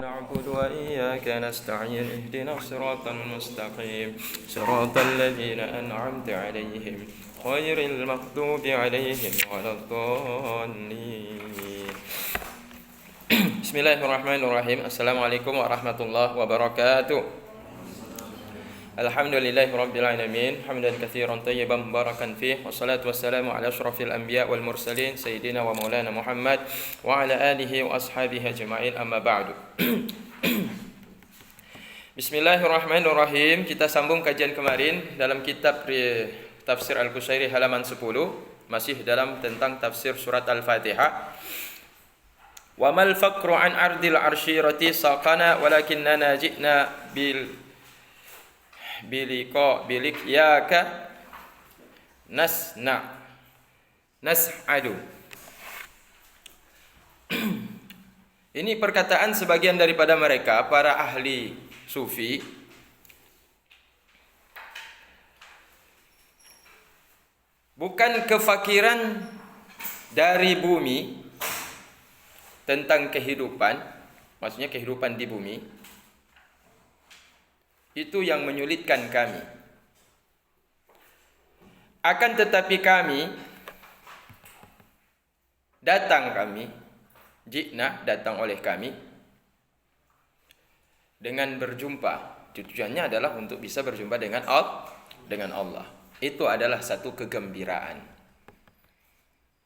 نعبد وإياك نستعين اهدنا الصراط المستقيم صراط الذين أنعمت عليهم غير المغضوب عليهم ولا الضالين. Bismillahirrahmanirrahim. Assalamualaikum warahmatullahi wabarakatuh. Alhamdulillahirabbil alamin hamdan katsiran thayyiban mubarakan fih wassalatu wassalamu ala asyrafil anbiya wal mursalin sayyidina wa maulana Muhammad wa ala alihi wa ashabihi ajma'in amma ba'du. Bismillahirrahmanirrahim. Kita sambung kajian kemarin dalam kitab Tafsir Al-Qusairi halaman 10, masih dalam tentang tafsir surat Al-Fatihah. Wa mal faqru an ardil arsyirati saqana walakinnana ji'na biliqyaka nas'adu. Ini perkataan sebagian daripada mereka, para ahli sufi, bukan kefakiran dari bumi tentang kehidupan, maksudnya kehidupan di bumi, itu yang menyulitkan kami. Akan tetapi kami datang oleh kami dengan berjumpa. Tujuannya adalah untuk bisa berjumpa dengan Allah. Itu adalah satu kegembiraan.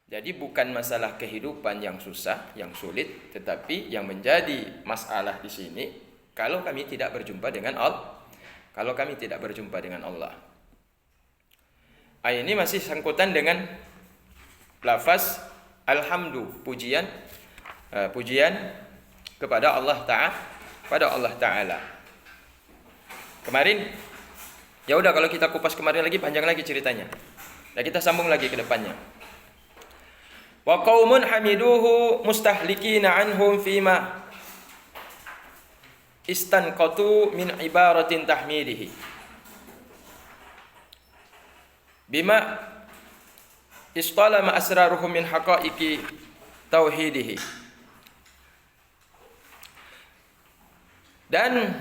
Jadi bukan masalah kehidupan yang susah, yang sulit, tetapi yang menjadi masalah di sini kalau kami tidak berjumpa dengan Allah. Kalau kami tidak berjumpa dengan Allah. Ayat ini masih sangkutan dengan lafaz alhamdu, pujian kepada Allah Ta'ala. Kemarin, ya udah kalau kita kupas kemarin lagi panjang lagi ceritanya. Nah, kita sambung lagi ke depannya. Wa qaumun hamiduhu mustahlikina anhum fima istanqatu min ibaratin tahmidihi bima istalama asraruhum min haqaiqi tauhidihi. Dan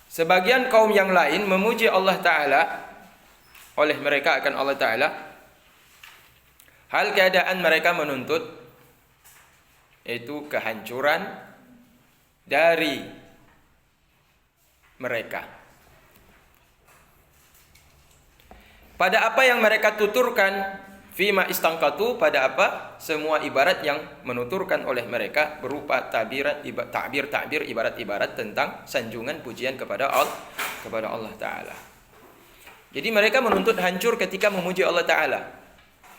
sebagian kaum yang lain memuji Allah Ta'ala oleh mereka akan Allah Ta'ala, hal keadaan mereka menuntut yaitu kehancuran dari mereka pada apa yang mereka tuturkan, fima istangkatu, pada apa semua ibarat yang menuturkan oleh mereka berupa takbir ibarat-ibarat tentang sanjungan pujian kepada Allah Ta'ala. Jadi mereka menuntut hancur ketika memuji Allah Ta'ala.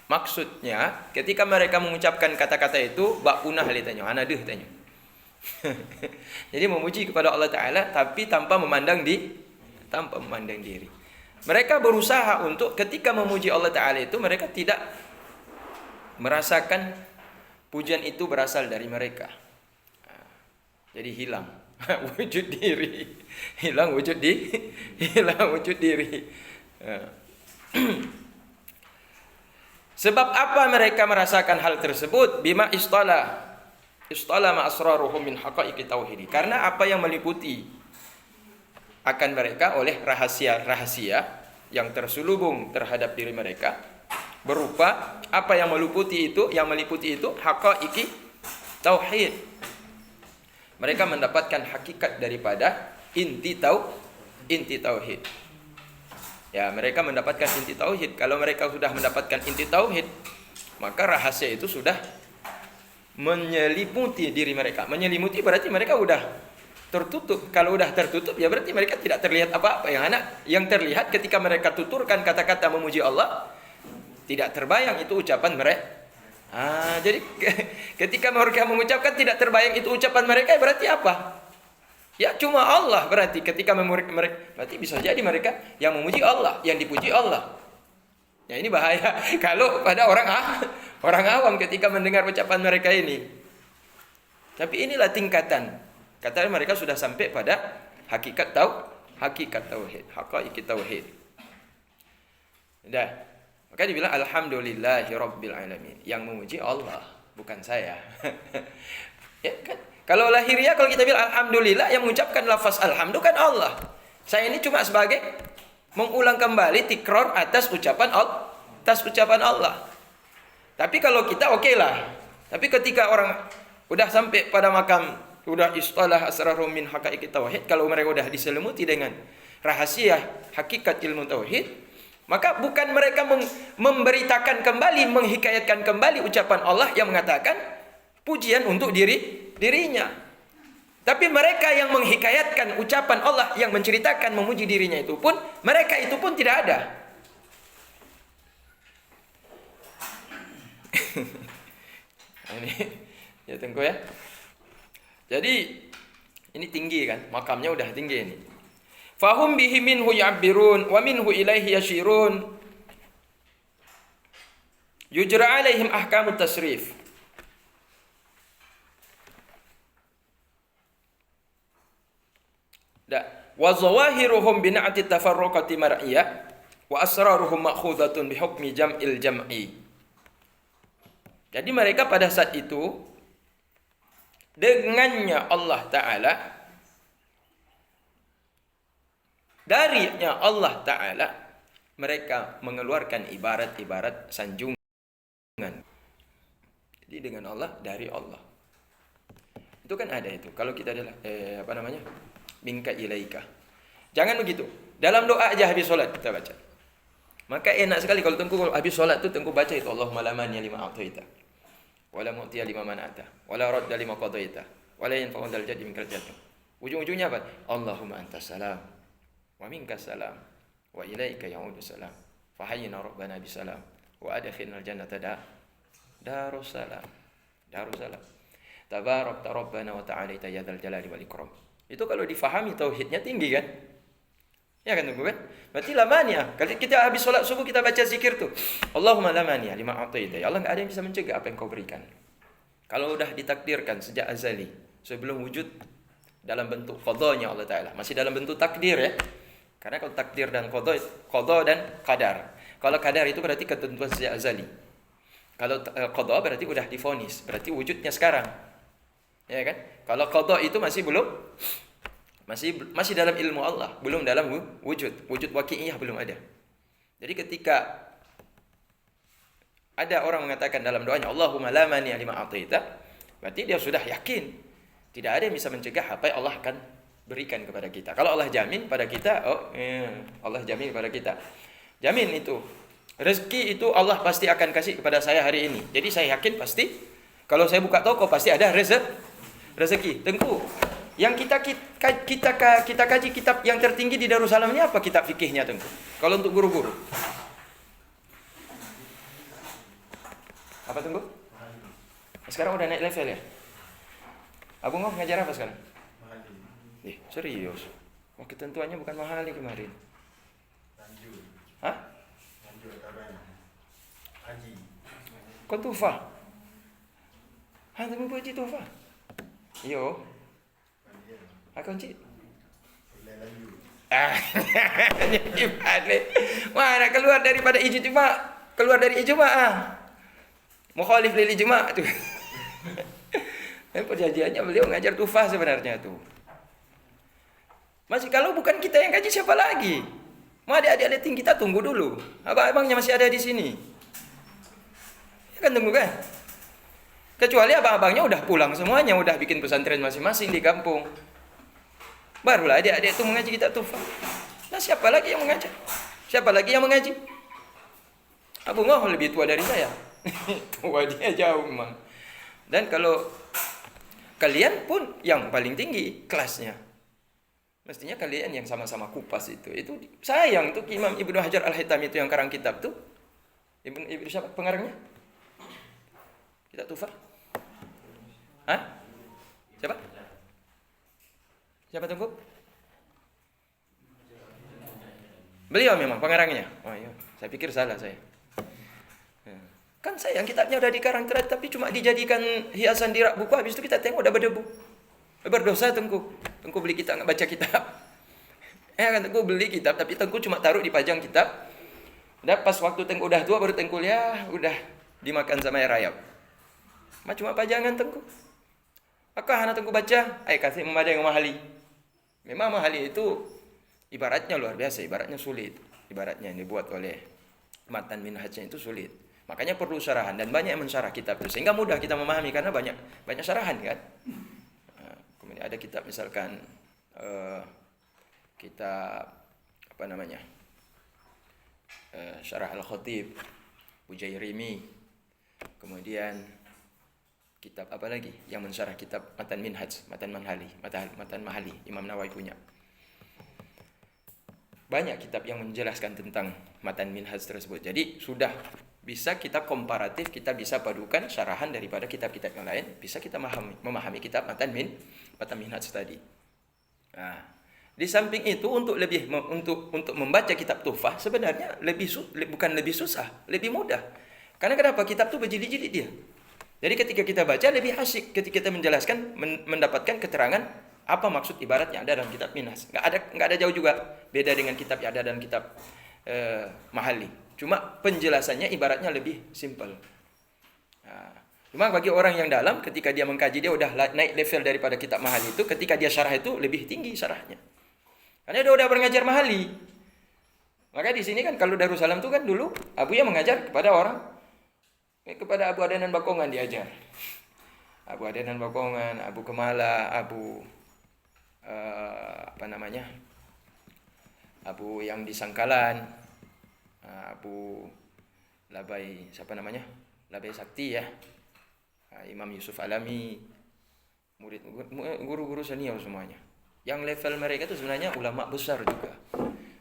Maksudnya ketika mereka mengucapkan kata-kata itu bak punah litanya anaduh tanya. Jadi memuji kepada Allah Ta'ala tapi tanpa memandang diri. Mereka berusaha untuk ketika memuji Allah Ta'ala itu mereka tidak merasakan pujian itu berasal dari mereka. Jadi hilang wujud diri. Hilang wujud diri. Sebab apa mereka merasakan hal tersebut? Bima istalama asraruhum min haqaiqi tauhidi. Karena apa yang meliputi akan mereka oleh rahasia-rahasia yang terselubung terhadap diri mereka, berupa apa yang meliputi itu haqaiqi tauhid. Mereka mendapatkan hakikat daripada inti tauhid. Ya, mereka mendapatkan inti tauhid. Kalau mereka sudah mendapatkan inti tauhid, maka rahasia itu sudah menyelimuti diri mereka. Menyelimuti berarti mereka udah tertutup. Kalau udah tertutup ya berarti mereka tidak terlihat apa-apa. Yang terlihat ketika mereka tuturkan kata-kata memuji Allah, tidak terbayang itu ucapan mereka. Jadi ketika mereka mengucapkan tidak terbayang itu ucapan mereka, berarti apa? Ya cuma Allah. Berarti ketika mereka, berarti bisa jadi mereka yang memuji Allah, yang dipuji Allah. Ya ini bahaya kalau pada orang awam ketika mendengar ucapan mereka ini. Tapi inilah tingkatan. Katanya mereka sudah sampai pada hakikat tauhid, haqaiqi tauhid. Dah. Maka dibilang alhamdulillahi rabbil alamin. Yang memuji Allah, bukan saya. Ya kan? Kalau lahiriah, kalau kita bilang alhamdulillah, yang mengucapkan lafaz alhamdulillah kan Allah. Saya ini cuma sebagai mengulang kembali tikror atas ucapan Allah. Tapi kalau kita oke lah. Tapi ketika orang udah sampai pada makam, udah istalah asrarum min haqaiqit tauhid, kalau mereka udah diselimuti dengan rahasia hakikat ilmu tauhid, maka bukan mereka memberitakan kembali, menghikayatkan kembali ucapan Allah yang mengatakan pujian untuk dirinya. Tapi mereka yang menghikayatkan ucapan Allah yang menceritakan memuji dirinya itu pun, mereka itu pun tidak ada. Ini ya tengku ya. Jadi ini tinggi kan, makamnya udah tinggi ini. Fahum bihi minhu ya'birun wa minhu ilaihi yashirun. Yujra alaihim ahkamut tasrif. Wa zawahiruhum bina'ati tafarruqati mar'iyah wa asraruhum ma'khudatun bihukmi jam'il jam'i. Jadi mereka pada saat itu dengannya Allah Ta'ala, darinya Allah Ta'ala, mereka mengeluarkan ibarat-ibarat sanjungan. Jadi dengan Allah, dari Allah. Itu kan ada itu. Kalau kita adalah minka ilaika. Jangan begitu. Dalam doa aja habis solat kita baca. Maka enak sekali kalau tengku habis solat tu tengku baca itu Allahumma la mani'a lima a'taita wa la mu'tiya lima mana'ta wa la radda lima qadaita wa la yanfa'u dzal jaddi minkal jadd. Ujung-ujungnya apa? Allahumma antas salam wa minkas salam wa ilaika ya'udu salam. Fa hayyina rabbana bisalam wa adkhilnal jannata darussalam. Darussalam. Tabarakta rabbana wa ta'alaita ya dzal jalali wal ikram. Itu kalau difahami tauhidnya tinggi kan? Ya kan tunggu kan? Berarti la mani'a. Kalau kita habis solat subuh kita baca zikir tuh. Allahumma la mani'a lima a'taita. Ya Allah, enggak ada yang bisa mencegah apa yang kau berikan. Kalau udah ditakdirkan sejak azali, sebelum wujud dalam bentuk qadanya Allah Taala, masih dalam bentuk takdir ya. Karena kalau takdir dan qada dan qadar. Kalau qadar itu berarti ketentuan sejak azali. Kalau qada berarti udah divonis, berarti wujudnya sekarang. Ya kan? Kalau qada itu masih belum, masih dalam ilmu Allah, belum dalam wujud waqi'iyah belum ada. Jadi ketika ada orang mengatakan dalam doanya Allahumma la mani'a lima a'taita, berarti dia sudah yakin tidak ada yang bisa mencegah apa yang Allah akan berikan kepada kita. Kalau Allah jamin pada kita, Allah jamin kepada kita. Jamin itu. Rezeki itu Allah pasti akan kasih kepada saya hari ini. Jadi saya yakin pasti kalau saya buka toko pasti ada rezeki. Tengku, yang kita kaji kitab yang tertinggi di Darussalam ini apa kitab fikihnya tengku? Kalau untuk guru-guru. Apa tengku? Sekarang udah naik level ya? Abu Ngof ngajar apa sekarang? Serius? Wah, ketentuannya bukan mahali kemarin. Hah? Haji. Kau tufa? Hah, tengku haji tufa? Yo. Aku cik. Mana keluar daripada ijma', keluar dari ijma'. Mukhalif lil ijma' tu. Perjanjiannya beliau ngajar tufah sebenarnya tu. Masih kalau bukan kita yang kaji siapa lagi? Mau adik-adik letting kita tunggu dulu. Abang-abangnya masih ada di sini. Ya kan tunggu kan? Kecuali abang-abangnya udah pulang semuanya, udah bikin pesantren masing-masing di kampung. Barulah adik-adik itu mengaji kita tufah. Nah, siapa lagi yang mengajar? Siapa lagi yang mengaji? Abu Ngoh lebih tua dari saya. Tua dia jauh memang. Dan kalau kalian pun yang paling tinggi kelasnya. Mestinya kalian yang sama-sama kupas itu. Itu sayang tuh Imam Ibnu Hajar Al-Haytami itu yang karang kitab tuh. Ibnu siapa pengarangnya? Kitab tufah. Hah? Siapa? Siapa tunggu? Beliau memang pengarangnya. Oh iya, saya pikir salah saya. Kan sayang kitabnya udah dikarang terat tapi cuma dijadikan hiasan di rak buku, habis itu kita tengok udah berdebu. Berdosa Tengku. Tengku beli kitab enggak baca kitab. Kan Tengku beli kitab tapi Tengku cuma taruh di pajang kitab. Dan pas waktu Tengku udah tua baru Tengku lihat udah dimakan sama air rayap. Cuma pajangan Tengku. Apakah anak tengku baca? Kasih memadai yang mahali. Memang mahali itu ibaratnya luar biasa, ibaratnya sulit. Ibaratnya yang dibuat oleh matan minhajnya itu sulit. Makanya perlu syarahan dan banyak yang mensyarah kitab itu sehingga mudah kita memahami karena banyak syarahan kan. Kemudian ada kitab misalkan kitab apa namanya? Syarah Al-Khatib, Bujairimi. Kemudian kitab apa lagi yang mensyarah kitab Matan Minhaj, Matan Mahali, Imam Nawawi punya. Banyak kitab yang menjelaskan tentang Matan Minhaj tersebut. Jadi sudah bisa kita komparatif, kita bisa padukan syarahan daripada kitab-kitab yang lain, bisa kita memahami kitab Matan Minhaj tadi. Nah, di samping itu untuk membaca kitab Tuhfah sebenarnya bukan lebih susah, lebih mudah. Karena kenapa? Kitab itu berjilid-jilid dia. Jadi ketika kita baca lebih asyik ketika kita menjelaskan, mendapatkan keterangan apa maksud ibarat yang ada dalam kitab Minhaj. Nggak ada jauh juga beda dengan kitab yang ada dalam kitab Mahali. Cuma penjelasannya ibaratnya lebih simple. Nah, cuma bagi orang yang dalam ketika dia mengkaji dia udah naik level daripada kitab Mahali itu, ketika dia syarah itu lebih tinggi syarahnya. Karena dia udah mengajar Mahali. Maka di sini kan kalau Darussalam itu kan dulu Abuya mengajar kepada Abu Adnan Bakongan diajar. Abu Adnan Bakongan, Abu Kemala, Abu Abu yang di Sangkalan, Abu Labai Labai Sakti ya. Imam Yusuf Alami, murid guru-guru senior semuanya. Yang level mereka itu sebenarnya ulama besar juga.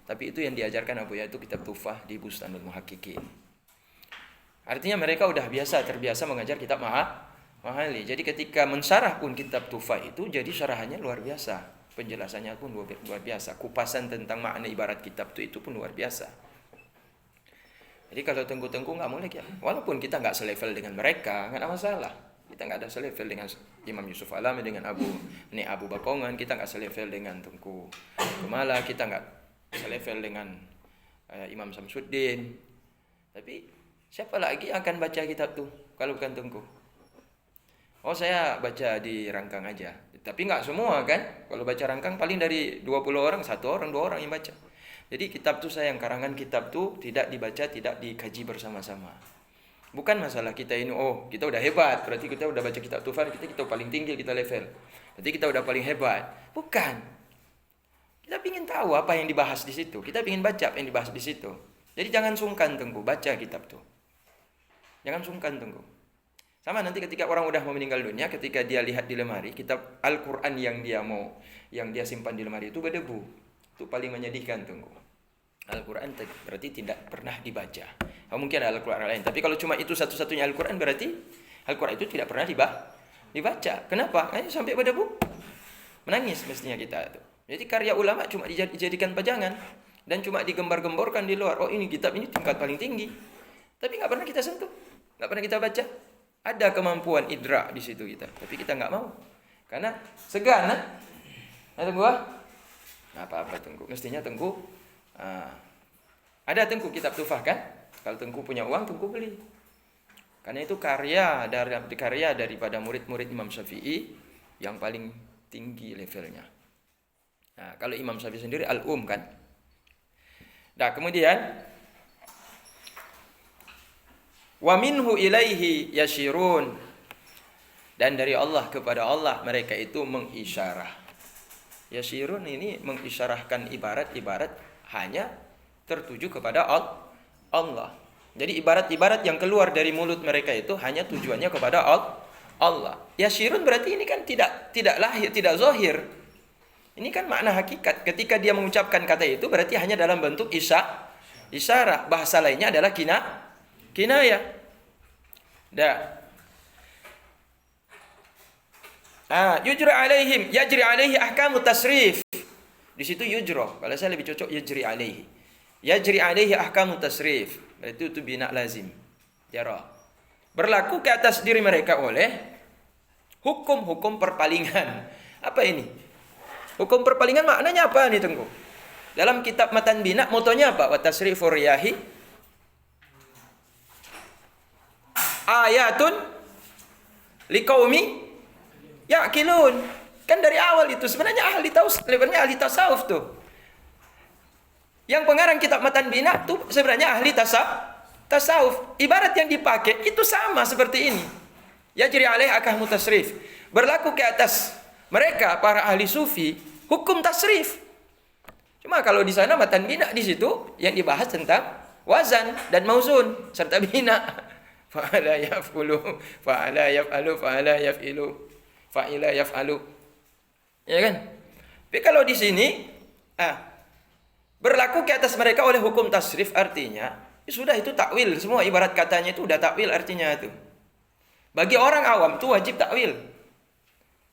Tapi itu yang diajarkan Abuya itu kitab Tuhfah di Bustanul Muhaqqiqin. Artinya mereka udah terbiasa mengajar kitab Mahali. Jadi ketika mensyarah pun kitab Tuhfah itu jadi syarahannya luar biasa. Penjelasannya pun luar biasa. Kupasan tentang makna ibarat kitab itu pun luar biasa. Jadi kalau tengku-tengku nggak boleh ya. Walaupun kita nggak selevel dengan mereka, nggak ada masalah. Kita nggak ada selevel dengan Imam Yusuf Alami, dengan Abu Bakongan. Kita nggak selevel dengan Tengku Kemala. Kita nggak selevel dengan Imam Samsuddin. Tapi siapa lagi yang akan baca kitab tuh kalau bukan Tengku? Oh, saya baca di Rangkang aja. Tapi nggak semua kan. Kalau baca Rangkang paling dari 20 orang, 1 orang, 2 orang yang baca. Jadi kitab tuh karangan kitab tuh tidak dibaca, tidak dikaji bersama-sama. Bukan masalah kita ini, kita udah hebat, berarti kita udah baca kitab Tuhfah, kita paling tinggi, kita level. Berarti kita udah paling hebat. Bukan. Kita ingin tahu apa yang dibahas di situ. Kita ingin baca apa yang dibahas di situ. Jadi jangan sungkan Tengku baca kitab tuh. Jangan sungkan Tengku. Sama nanti ketika orang udah mau meninggal dunia, ketika dia lihat di lemari, kitab Al-Quran yang dia simpan di lemari itu berdebu. Itu paling menyedihkan Tengku. Al-Quran berarti tidak pernah dibaca. Mungkin ada Al-Quran lain, tapi kalau cuma itu satu-satunya Al-Quran berarti Al-Quran itu tidak pernah dibaca. Kenapa? Hanya sampai berdebu. Menangis mestinya kita itu. Jadi karya ulama cuma dijadikan pajangan dan cuma digembar-gemborkan di luar. Oh, ini kitab ini tingkat paling tinggi. Tapi nggak pernah kita sentuh, nggak pernah kita baca. Ada kemampuan idra di situ kita, tapi kita nggak mau karena segan. Tengku nggak apa-apa Tengku. Mestinya Tengku ada Tengku kitab Tuhfah kan? Kalau Tengku punya uang, Tengku beli. Karena itu karya daripada murid-murid Imam Syafi'i yang paling tinggi levelnya. Nah, kalau Imam Syafi'i sendiri kan. Nah, kemudian wa minhu ilaihi yashirun, dan dari Allah kepada Allah mereka itu mengisyarah. Yashirun ini mengisyarahkan ibarat-ibarat hanya tertuju kepada Allah. Jadi ibarat-ibarat yang keluar dari mulut mereka itu hanya tujuannya kepada Allah. Yashirun berarti ini kan tidak lahir, tidak zahir. Ini kan makna hakikat. Ketika dia mengucapkan kata itu berarti hanya dalam bentuk isyarat. Bahasa lainnya adalah kinayah. Yajri alaihi ahkamu tasrif. Di situ yujra. Kalau saya lebih cocok yajri alaihi. Yajri alaihi ahkamu tasrif. Itu bina lazim. Jara. Berlaku ke atas diri mereka oleh hukum-hukum perpalingan. Apa ini? Hukum perpalingan maknanya apa nih Tengku? Dalam kitab Matan Bina motonya apa? Wa tasrifur riyahi ayatun liqaumi ya'qilun. Kan dari awal itu sebenarnya levelnya ahli tasawuf tuh. Yang pengarang kitab Matan Bina tuh sebenarnya ahli tasawuf. Ibarat yang dipakai itu sama seperti ini. Yajri alaih ahkamu tasrif. Berlaku ke atas mereka para ahli sufi hukum tasrif. Cuma kalau di sana Matan Bina di situ yang dibahas tentang wazan dan mauzun serta bina. Fa'ala yaf'ulu, fa'ala yaf'alu, fa'ala yaf'ilu, fa'ila yaf'alu. Ya kan? Tapi kalau di sini berlaku ke atas mereka oleh hukum tasrif, artinya ya sudah, itu takwil semua, ibarat katanya itu udah takwil artinya itu. Bagi orang awam itu wajib takwil.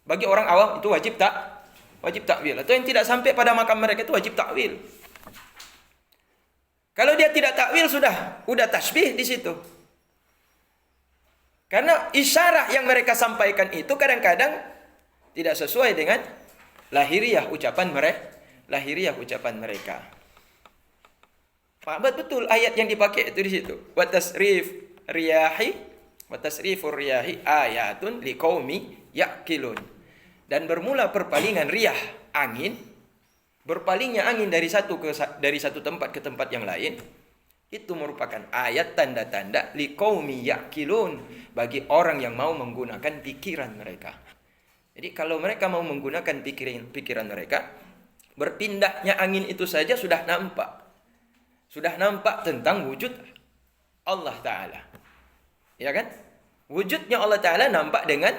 Bagi orang awam itu wajib takwil. Atau yang tidak sampai pada makam mereka itu wajib takwil. Kalau dia tidak takwil udah tasbih di situ. Karena isyarah yang mereka sampaikan itu kadang-kadang tidak sesuai dengan lahiriah ucapan mereka. Pak, betul ayat yang dipakai itu di situ. Wa tasrifur riyahi ayatun liqaumi ya'qilun. Dan bermula perpalingan riyah, angin, berpalingnya angin dari satu tempat ke tempat yang lain, itu merupakan ayat tanda-tanda liqaumi ya'qilun, bagi orang yang mau menggunakan pikiran mereka. Jadi kalau mereka mau menggunakan pikiran mereka, berpindahnya angin itu saja sudah nampak. Sudah nampak tentang wujud Allah Ta'ala. Ya kan? Wujudnya Allah Ta'ala nampak dengan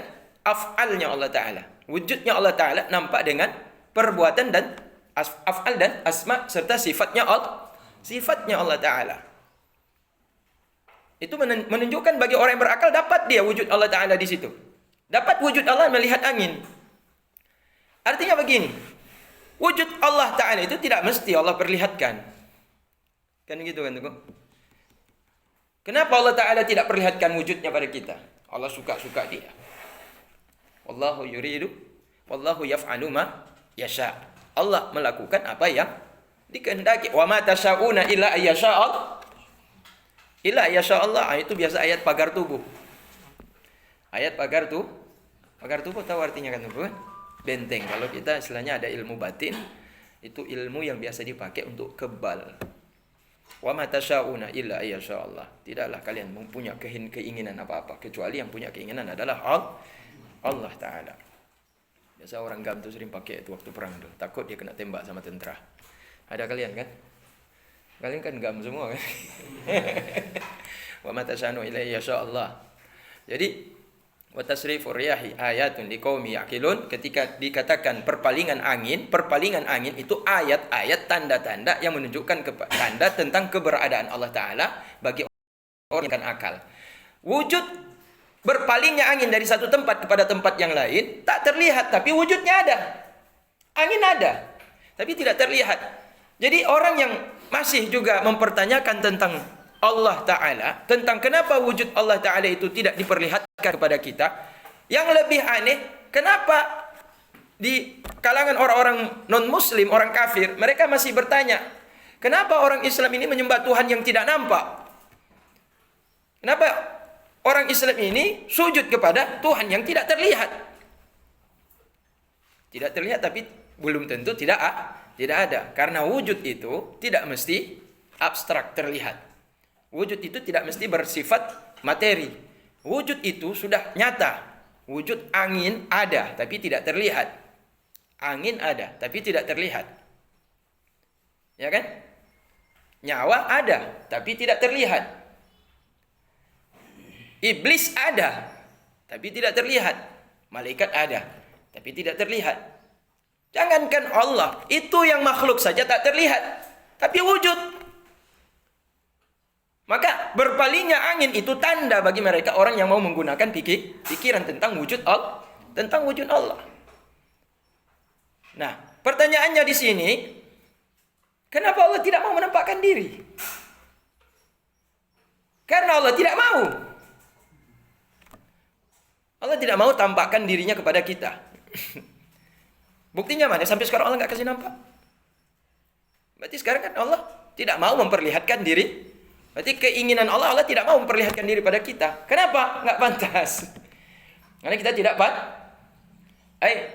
af'alnya Allah Ta'ala. Wujudnya Allah Ta'ala nampak dengan perbuatan dan af'al dan asma serta sifatnya Allah Ta'ala. Itu menunjukkan bagi orang yang berakal, dapat dia wujud Allah Ta'ala di situ. Dapat wujud Allah melihat angin. Artinya begini, wujud Allah Ta'ala itu tidak mesti Allah perlihatkan. Kan gitu kan, Tuku? Kenapa Allah Ta'ala tidak perlihatkan wujudnya pada kita? Allah suka-suka dia. Wallahu yuridu, wallahu yaf'alu ma yasha. Allah melakukan apa yang dikehendaki. Wa ma tasyauna illa ayyasha Allah. Illa ayyasha Allah. Itu biasa ayat pagar tubuh. Ayat pagar tubuh tahu artinya kan, Tuku? Benteng. Kalau kita istilahnya ada ilmu batin, itu ilmu yang biasa dipakai untuk kebal. Wa ma tasyauna illa ayyasha Allah. Tidaklah kalian mempunyai keinginan apa-apa kecuali yang punya keinginan adalah Allah Ta'ala. Biasa orang GAM tuh sering pakai itu waktu perang tuh. Takut dia kena tembak sama tentara. Ada kalian kan? Kalian kan GAM semua kan? Wa ma tasyauna illa ayyasha Allah. Jadi wa tasrifur riyahi ayatun liqaumi ya'qilun, ketika dikatakan perpalingan angin itu ayat-ayat tanda-tanda yang menunjukkan tanda tentang keberadaan Allah Ta'ala bagi orang yang akal. Wujud berpalingnya angin dari satu tempat kepada tempat yang lain tak terlihat, tapi wujudnya ada. Angin ada, tapi tidak terlihat. Jadi orang yang masih juga mempertanyakan tentang Allah Ta'ala, tentang kenapa wujud Allah Ta'ala itu tidak diperlihatkan kepada kita. Yang lebih aneh, kenapa di kalangan orang-orang non-muslim, orang kafir, mereka masih bertanya, kenapa orang Islam ini menyembah Tuhan yang tidak nampak? Kenapa orang Islam ini sujud kepada Tuhan yang tidak terlihat? Tidak terlihat, tapi belum tentu tidak ada. Karena wujud itu tidak mesti abstrak terlihat. Wujud itu tidak mesti bersifat materi. Wujud itu sudah nyata. Wujud angin ada, tapi tidak terlihat. Angin ada, tapi tidak terlihat. Ya kan? Nyawa ada, tapi tidak terlihat. Iblis ada, tapi tidak terlihat. Malaikat ada, tapi tidak terlihat. Jangankan Allah, itu yang makhluk saja tak terlihat, tapi wujud. Maka berpalingnya angin itu tanda bagi mereka orang yang mau menggunakan pikiran tentang wujud Allah. Nah, pertanyaannya di sini, kenapa Allah tidak mau menampakkan diri? Karena Allah tidak mau. Allah tidak mau tampakkan dirinya kepada kita. Buktinya mana? Sampai sekarang Allah nggak kasih nampak. Berarti sekarang kan Allah tidak mau memperlihatkan diri. Berarti keinginan Allah tidak mau memperlihatkan diri pada kita. Kenapa? Nggak pantas. Karena kita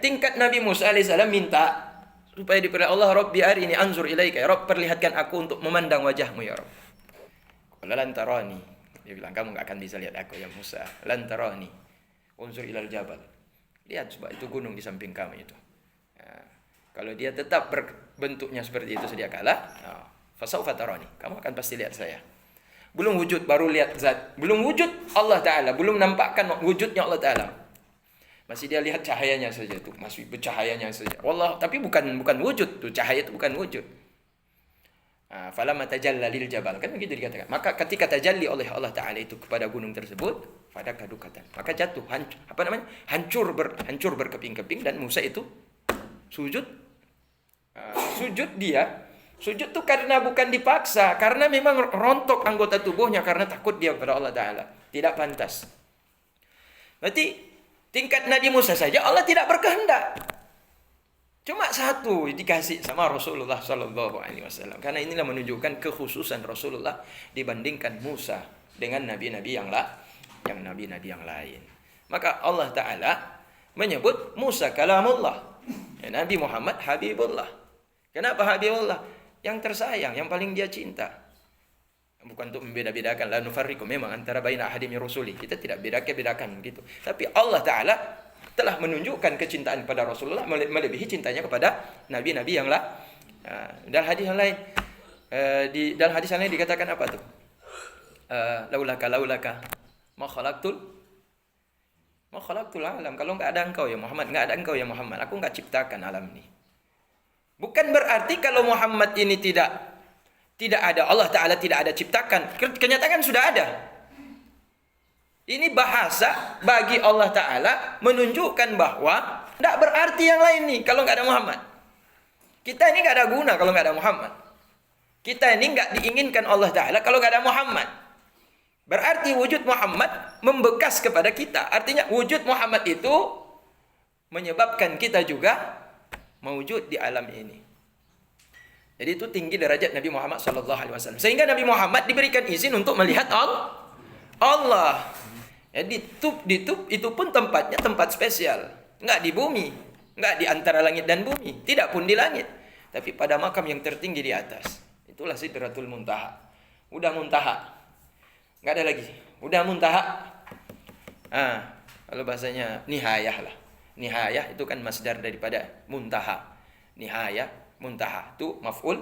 Tingkat Nabi Musa alaihissalam minta supaya diperlihatkan Allah, Rabbi arini anzur ilaika, ya Rabb, perlihatkan aku untuk memandang wajahmu ya Rabb. Qala lan tarani, dia bilang kamu enggak akan bisa lihat aku ya Musa. Lan tarani, unzur ilal jabal, lihat sebab itu gunung di samping kamu itu. Kalau dia tetap berbentuknya seperti itu sedia kala, fasaufa tarani, kamu akan pasti lihat saya. Belum wujud baru lihat zat, belum wujud Allah Ta'ala, belum nampakkan wujudnya Allah Ta'ala. Masih dia lihat cahayanya saja tuh, masih bercahayanya saja. Wallah, tapi bukan wujud tuh, cahaya itu bukan wujud. Falamma tajalla lil jabal, kan begitu dikatakan. Maka ketika tajalli oleh Allah Ta'ala itu kepada gunung tersebut, pada kadukatan, maka jatuh, hancur berkeping-keping, dan Musa itu sujud. Sujud tuh karena bukan dipaksa, karena memang rontok anggota tubuhnya karena takut dia kepada Allah Ta'ala, tidak pantas. Berarti tingkat Nabi Musa saja Allah tidak berkehendak. Cuma satu dikasih sama Rasulullah Sallallahu Alaihi Wasallam. Karena inilah menunjukkan kekhususan Rasulullah dibandingkan Musa dengan nabi-nabi yang lain. Maka Allah Ta'ala menyebut Musa kalamullah, Nabi Muhammad Habibullah. Kenapa Habibullah? Yang tersayang, yang paling dia cinta. Bukan untuk membeda-bedakan, la nufarriqu, memang antara baina ahadi min rusuli, kita tidak bedakan gitu. Tapi Allah Ta'ala telah menunjukkan kecintaan kepada Rasulullah melebihi cintanya kepada nabi-nabi yang lain. Dalam hadis yang lain, dalam hadis yang lain dikatakan apa tuh? Laulaka ma khalaqtul alam. Kalau enggak ada engkau ya Muhammad, aku enggak ciptakan alam ini. Bukan berarti kalau Muhammad ini tidak ada, Allah Ta'ala tidak ada ciptakan. Kenyataan sudah ada. Ini bahasa bagi Allah Ta'ala menunjukkan bahwa tidak berarti yang lain nih kalau nggak ada Muhammad. Kita ini nggak ada guna kalau nggak ada Muhammad. Kita ini nggak diinginkan Allah Ta'ala kalau nggak ada Muhammad. Berarti wujud Muhammad membekas kepada kita. Artinya wujud Muhammad itu menyebabkan kita juga mewujud di alam ini. Jadi itu tinggi derajat Nabi Muhammad SAW. Sehingga Nabi Muhammad diberikan izin untuk melihat Allah. Jadi itu pun tempatnya tempat spesial. Enggak di bumi, enggak di antara langit dan bumi, tidak pun di langit, tapi pada makam yang tertinggi di atas. Itulah Sidratul Muntaha. Udah muntaha. Enggak ada lagi. Udah muntaha. Kalau bahasanya nihayah lah. Nihayah itu kan masdar daripada muntaha. Nihayah, muntaha itu maf'ul,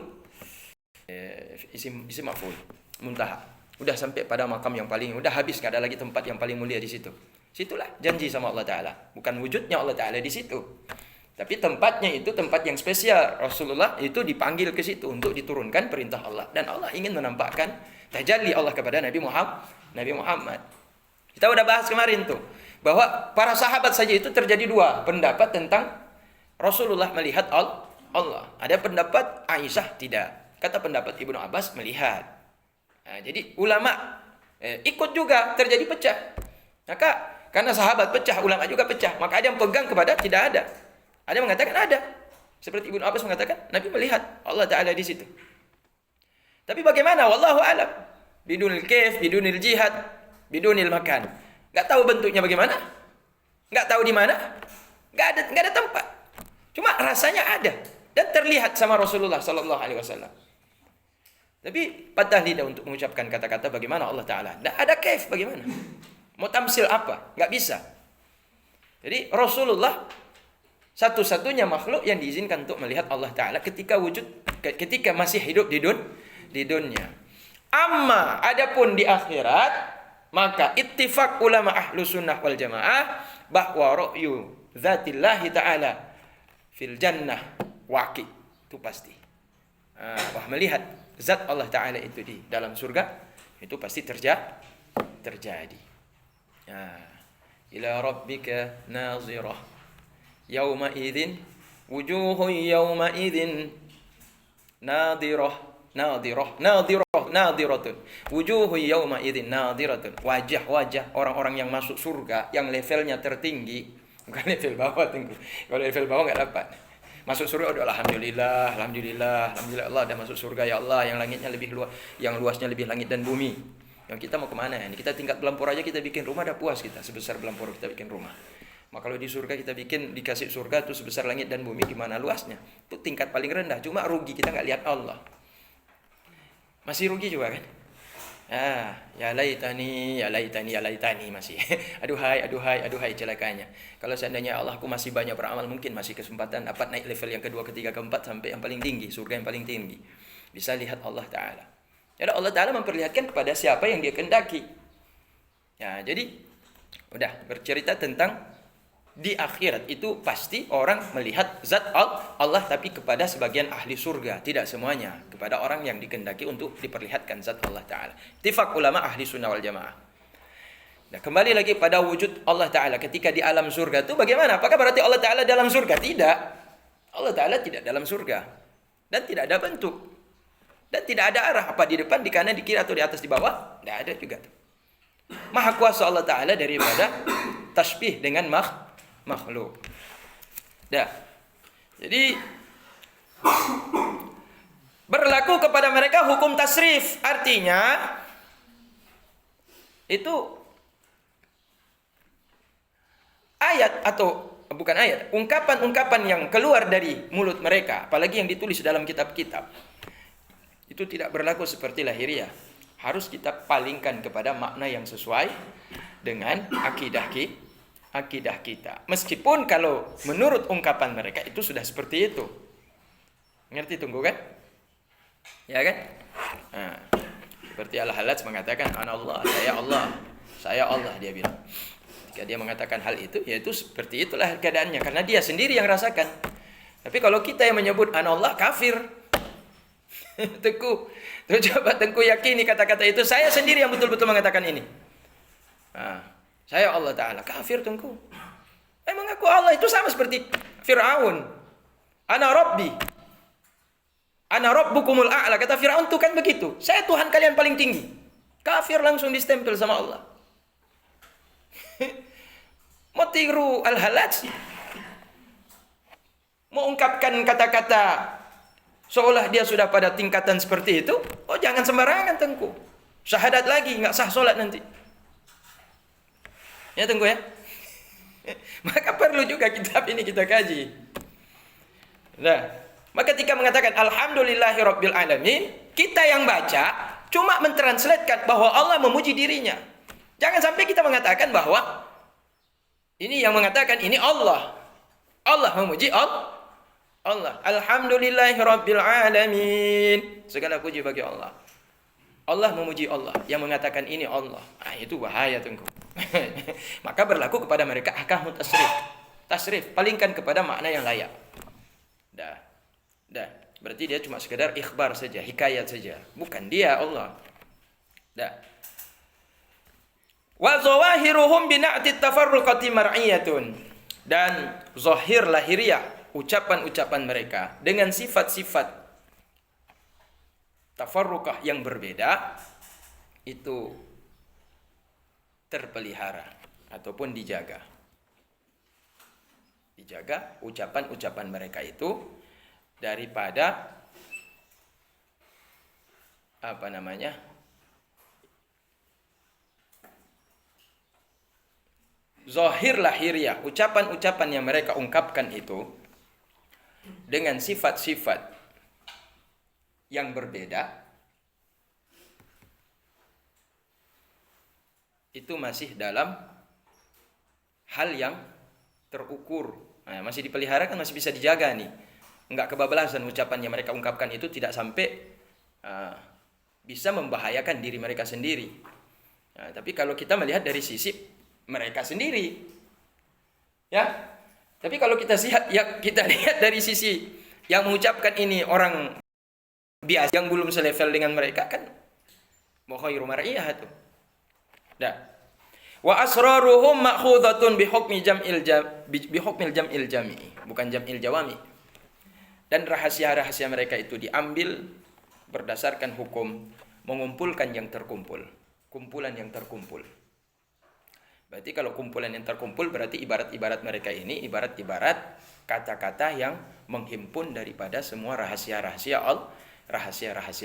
isim maf'ul, muntaha. Udah sampai pada makam yang paling, udah habis, gak ada lagi tempat yang paling mulia di situ. Situlah janji sama Allah Ta'ala. Bukan wujudnya Allah Ta'ala di situ, tapi tempatnya itu tempat yang spesial. Rasulullah itu dipanggil ke situ untuk diturunkan perintah Allah, dan Allah ingin menampakkan tajalli Allah kepada Nabi Muhammad. Kita udah bahas kemarin tuh bahwa para sahabat saja itu terjadi dua pendapat tentang Rasulullah melihat Allah. Ada pendapat Aisyah tidak. Kata pendapat Ibnu Abbas melihat. Jadi ulama ikut juga terjadi pecah. Maka karena sahabat pecah, ulama juga pecah. Maka ada yang pegang kepada tidak ada. Ada yang mengatakan ada. Seperti Ibnu Abbas mengatakan Nabi melihat Allah Ta'ala di situ. Tapi bagaimana? Wallahu a'lam. Bidunil kaif, bidunil jihad, bidunil makan. Enggak tahu bentuknya bagaimana? Enggak tahu di mana? Enggak ada tempat. Cuma rasanya ada dan terlihat sama Rasulullah sallallahu alaihi wasallam. Tapi patah lidah untuk mengucapkan kata-kata bagaimana Allah Ta'ala. Tidak ada kaif bagaimana. Mau tamsil apa? Nggak bisa. Jadi Rasulullah satu-satunya makhluk yang diizinkan untuk melihat Allah Ta'ala ketika masih hidup di dunia. Amma adapun di akhirat, maka ittifaq ulama ahlu sunnah wal jamaah bahwa ru'yu zatillahi ta'ala fil jannah waqi. Itu pasti. Wah, melihat zat Allah Ta'ala itu di dalam surga itu pasti terjadi. Ila rabbika nazirah yauma idzin wujuhun yauma idzin nadiratun wujuhun yauma idzin nadiratun. Wajah-wajah orang-orang yang masuk surga yang levelnya tertinggi, bukan level bawah tunggu. Kalau level bawah enggak dapat. Masuk surga udah alhamdulillah Allah dah masuk surga ya Allah, yang langitnya lebih luas, yang luasnya lebih langit dan bumi. Yang kita mau kemana? Ini kita tingkat Belampur aja kita bikin rumah dah puas kita, sebesar Belampur kita bikin rumah. Maka kalau di surga kita dikasih surga itu sebesar langit dan bumi, gimana luasnya? Itu tingkat paling rendah. Cuma rugi kita nggak lihat Allah. Masih rugi juga kan? Ya laitani masih. aduhai celakanya. Kalau seandainya Allah aku masih banyak beramal, mungkin masih kesempatan dapat naik level yang kedua, ketiga, keempat sampai yang paling tinggi, surga yang paling tinggi. Bisa lihat Allah Ta'ala. Jadi Allah Ta'ala memperlihatkan kepada siapa yang dia kehendaki. Ya, jadi udah bercerita tentang di akhirat itu pasti orang melihat zat Allah, tapi kepada sebagian ahli surga, tidak semuanya, kepada orang yang dikehendaki untuk diperlihatkan zat Allah Ta'ala. Ittifaq ulama ahli sunnah wal jamaah. Nah, kembali lagi pada wujud Allah Ta'ala ketika di alam surga itu bagaimana? Apakah berarti Allah Ta'ala dalam surga? Tidak. Allah Ta'ala tidak dalam surga. Dan tidak ada bentuk. Dan tidak ada arah. Apa di depan, di kanan, di kiri, atau di atas, di bawah? Tidak ada juga. Maha kuasa Allah Ta'ala daripada tasbih dengan makhluk. Dah. Jadi berlaku kepada mereka hukum tasrif. Artinya itu ayat atau bukan ayat, ungkapan-ungkapan yang keluar dari mulut mereka, apalagi yang ditulis dalam kitab-kitab, itu tidak berlaku seperti lahiriah. Harus kita palingkan kepada makna yang sesuai dengan akidah kita. Meskipun kalau menurut ungkapan mereka itu sudah seperti itu. Ngerti tunggu kan? Ya kan? Nah, seperti Al-Hallaj mengatakan anallah, saya Allah dia bilang. Jika dia mengatakan hal itu, ya itu seperti itulah keadaannya karena dia sendiri yang rasakan. Tapi kalau kita yang menyebut anallah, kafir. Tengku yakini kata-kata itu, saya sendiri yang betul-betul mengatakan ini. Saya Allah Ta'ala, kafir Tengku. Mengaku Allah itu sama seperti Fir'aun. Ana rabbukumul a'la. Kata Fir'aun itu kan begitu. Saya Tuhan kalian paling tinggi. Kafir langsung distempel sama Allah. Mau tiru Al-Hallaj, mau ungkapkan kata-kata seolah dia sudah pada tingkatan seperti itu, jangan sembarangan Tengku. Syahadat lagi, nggak sah sholat nanti. Ya Tengku ya. Maka perlu juga kitab ini kita kaji. Nah, maka ketika mengatakan Alhamdulillahirabbil alamin, kita yang baca cuma mentranslatekan bahwa Allah memuji dirinya. Jangan sampai kita mengatakan bahwa ini yang mengatakan ini Allah. Allah memuji Allah. Alhamdulillahirabbil alamin. Segala puji bagi Allah. Allah memuji Allah. Yang mengatakan ini Allah. Itu bahaya Tengku. Maka berlaku kepada mereka ahkamu tasrif. Palingkan kepada makna yang layak. Dah. Berarti dia cuma sekedar ikhbar saja, hikayat saja. Bukan dia Allah. Dah. Wa zawahiruhum bina'ti tafarruqati mar'iyatun. Dan zahir lahiriah, ucapan-ucapan mereka dengan sifat-sifat tafarruqah yang berbeda itu terpelihara ataupun dijaga. Dijaga ucapan-ucapan mereka itu daripada zahir lahiriah, ucapan-ucapan yang mereka ungkapkan itu dengan sifat-sifat yang berbeda, itu masih dalam hal yang terukur. Masih dipelihara kan, masih bisa dijaga nih. Enggak kebablasan ucapan yang mereka ungkapkan itu tidak sampai bisa membahayakan diri mereka sendiri. Tapi kalau kita melihat dari sisi mereka sendiri, ya. Tapi kalau kita lihat dari sisi yang mengucapkan ini orang biasa yang belum selevel dengan mereka kan, khairu mar'iyah itu. Dah. Wa asraruhum ma'khudatun bihukmil jam'il jami'i, bukan jam'il jawami. Dan rahasia-rahasia mereka itu diambil berdasarkan hukum mengumpulkan yang terkumpul, kumpulan yang terkumpul. Berarti kalau kumpulan yang terkumpul berarti ibarat-ibarat mereka ini ibarat-ibarat kata-kata yang menghimpun daripada semua rahasia-rahasia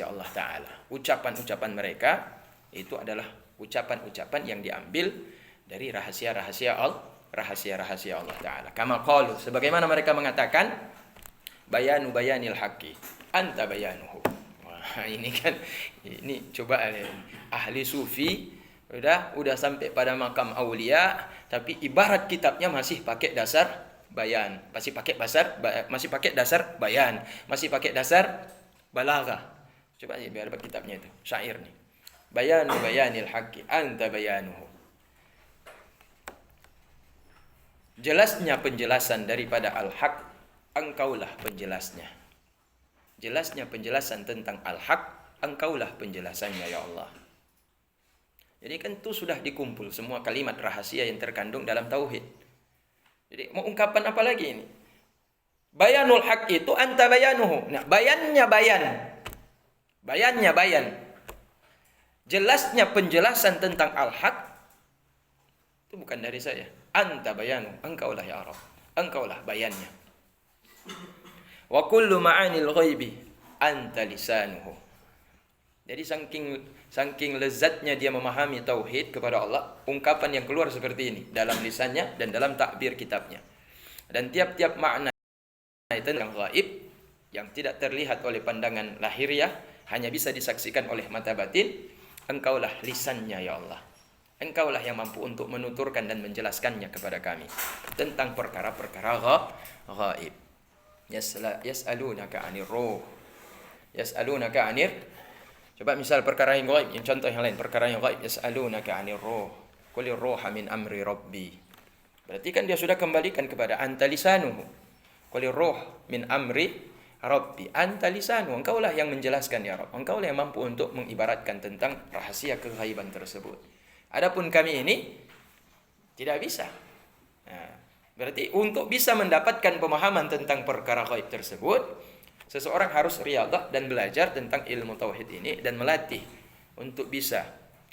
Allah Ta'ala. Ucapan-ucapan mereka itu adalah ucapan-ucapan yang diambil dari rahasia-rahasia rahasia-rahasia Allah Ta'ala. Kama qalu, sebagaimana mereka mengatakan, bayanu bayanil haqqi, anta bayanuhu. Wah, ini kan, ini coba ahli sufi, udah sampai pada makam aulia, tapi ibarat kitabnya masih pakai dasar bayan, masih pakai dasar bayan, masih pakai dasar balaghah. Coba aja biar kitabnya itu, syair nih. Bayanu bayanil haqqi, anta bayanuhu. Jelasnya penjelasan daripada al-haq, engkaulah penjelasnya. Jelasnya penjelasan tentang al-haq, engkaulah penjelasannya ya Allah. Jadi kan itu sudah dikumpul semua kalimat rahasia yang terkandung dalam tauhid. Jadi mau ungkapan apa lagi ini? Bayanul haq itu anta bayanuhu. Nah, bayannya bayan. Bayannya bayan. Jelasnya penjelasan tentang al-haq itu bukan dari saya. Anta bayanu, engkaulah ya Rabb. Engkaulah bayannya. Wa kullu ma'anil ghaibi anta lisanuhu. Jadi saking lezatnya dia memahami tauhid kepada Allah, ungkapan yang keluar seperti ini dalam lisannya dan dalam takbir kitabnya. Dan tiap-tiap makna itu yang gaib, yang tidak terlihat oleh pandangan lahiriah, hanya bisa disaksikan oleh mata batin. Engkaulah lisannya ya Allah. Engkaulah yang mampu untuk menuturkan dan menjelaskannya kepada kami tentang perkara-perkara gaib. Yas'alunaka 'anir ruh. Yas'alunaka 'anir. Coba misal perkara yang gaib, yang contoh yang lain, perkara yang gaib. Yas'alunaka 'anir ruh. Qulir ruha min amri rabbi. Berarti kan dia sudah kembalikan kepada anta lisanuhu. Qulir ruh min amri rabbi. Anta lisanu. Engkaulah yang menjelaskan ya Rabb. Engkaulah yang mampu untuk mengibaratkan tentang rahasia kegaiban tersebut. Adapun kami ini tidak bisa. Nah, berarti untuk bisa mendapatkan pemahaman tentang perkara gaib tersebut, seseorang harus riyadhah dan belajar tentang ilmu tauhid ini dan melatih untuk bisa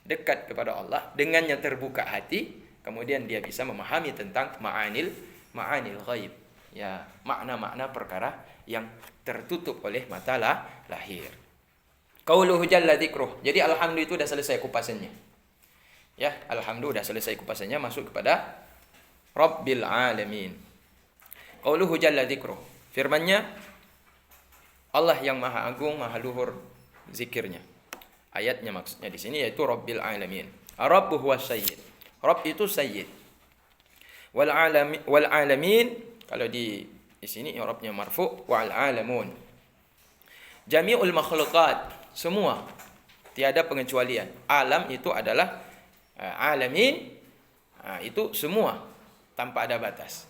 dekat kepada Allah, dengannya terbuka hati, kemudian dia bisa memahami tentang ma'anil ghaib. Ya, makna-makna perkara yang tertutup oleh mata lahir. Qauluhu jalla dzikruh. Jadi alhamdulillah itu sudah selesai kupasannya. Ya, alhamdulillah sudah selesai kupasannya, masuk kepada Rabbil Alamin. Qauluhu jalla dzikruh. Firman-Nya, Allah yang maha agung, maha luhur zikirnya. Ayatnya maksudnya di sini yaitu Rabbil Alamin. Ar-Rabbu huwa sayyid. Rabb itu sayyid. Wal alamin kalau di sini i'rabnya marfu, wal alamun. Jami'ul makhluqat, semua, tiada pengecualian. Alam itu adalah alamin, itu semua tanpa ada batas.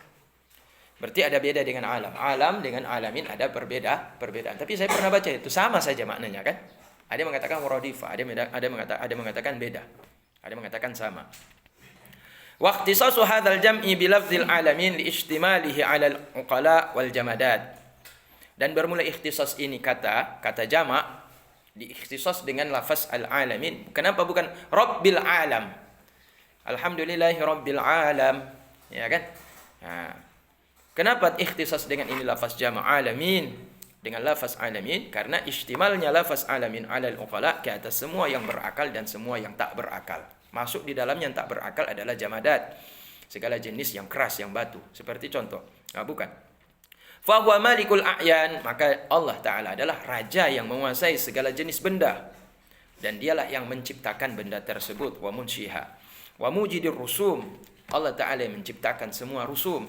Berarti ada beda dengan alam. Alam dengan alamin ada perbedaan. Tapi saya pernah baca itu sama saja maknanya kan. Ada yang mengatakan muradifah, ada mengatakan beda. Ada yang mengatakan sama. Wa ikhtisasu hadzal jam'i bi lafdzil alamin li ihtimalihi 'ala al-uqala wal jamadat. Dan bermula ikhtisas ini kata jamak diikhtisas dengan lafaz al-alamin. Kenapa bukan Rabbil alam? Alhamdulillahi Rabbil alam, ya kan? Nah, kenapa ikhtisas dengan ini lafaz jama' alamin dengan lafaz alamin? Karena istimalnya lafaz alamin 'alal uqala ke atas semua yang berakal dan semua yang tak berakal. Masuk di dalam yang tak berakal adalah jamadat, segala jenis yang keras, yang batu. Seperti contoh, bukan. Fa huwa malikul a'yan, maka Allah Ta'ala adalah raja yang menguasai segala jenis benda. Dan dialah yang menciptakan benda tersebut. Wa munsyiha. Wa mujidir rusum, Allah Ta'ala yang menciptakan semua rusum.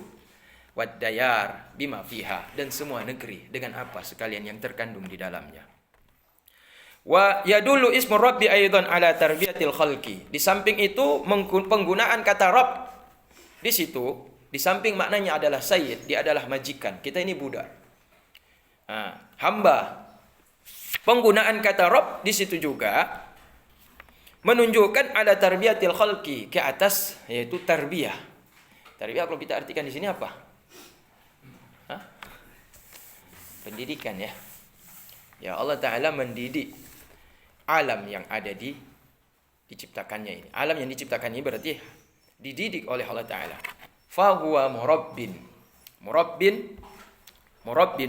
Wad dayar bima fiha, dan semua negeri dengan apa sekalian yang terkandung di dalamnya. Wa yadullu ismu rabbi aidan ala tarbiyatil khalqi. Di samping itu penggunaan kata Rabb di situ, di samping maknanya adalah sayyid, dia adalah majikan. Kita ini budak. Hamba. Penggunaan kata Rabb di situ juga menunjukkan ada tarbiyatil khalqi, ke atas, yaitu tarbiyah. Tarbiyah kalau kita artikan di sini apa? Pendidikan ya. Ya, Allah Ta'ala mendidik alam yang ada diciptakannya ini. Alam yang diciptakan ini berarti dididik oleh Allah Ta'ala. Fahuwa murabbin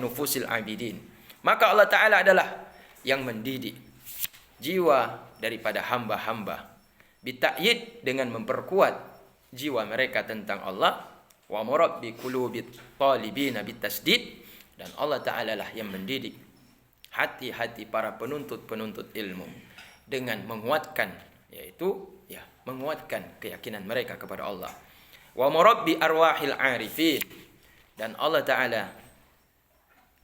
nufusil abidin. Maka Allah Ta'ala adalah yang mendidik jiwa daripada hamba-hamba. Bita'yid, dengan memperkuat jiwa mereka tentang Allah, wa murabbi qulubit talibina bitasdid, dan Allah Ta'ala lah yang mendidik hati-hati para penuntut-penuntut ilmu dengan menguatkan, yaitu menguatkan keyakinan mereka kepada Allah. Wa murabbi arwahil arifin, dan Allah Ta'ala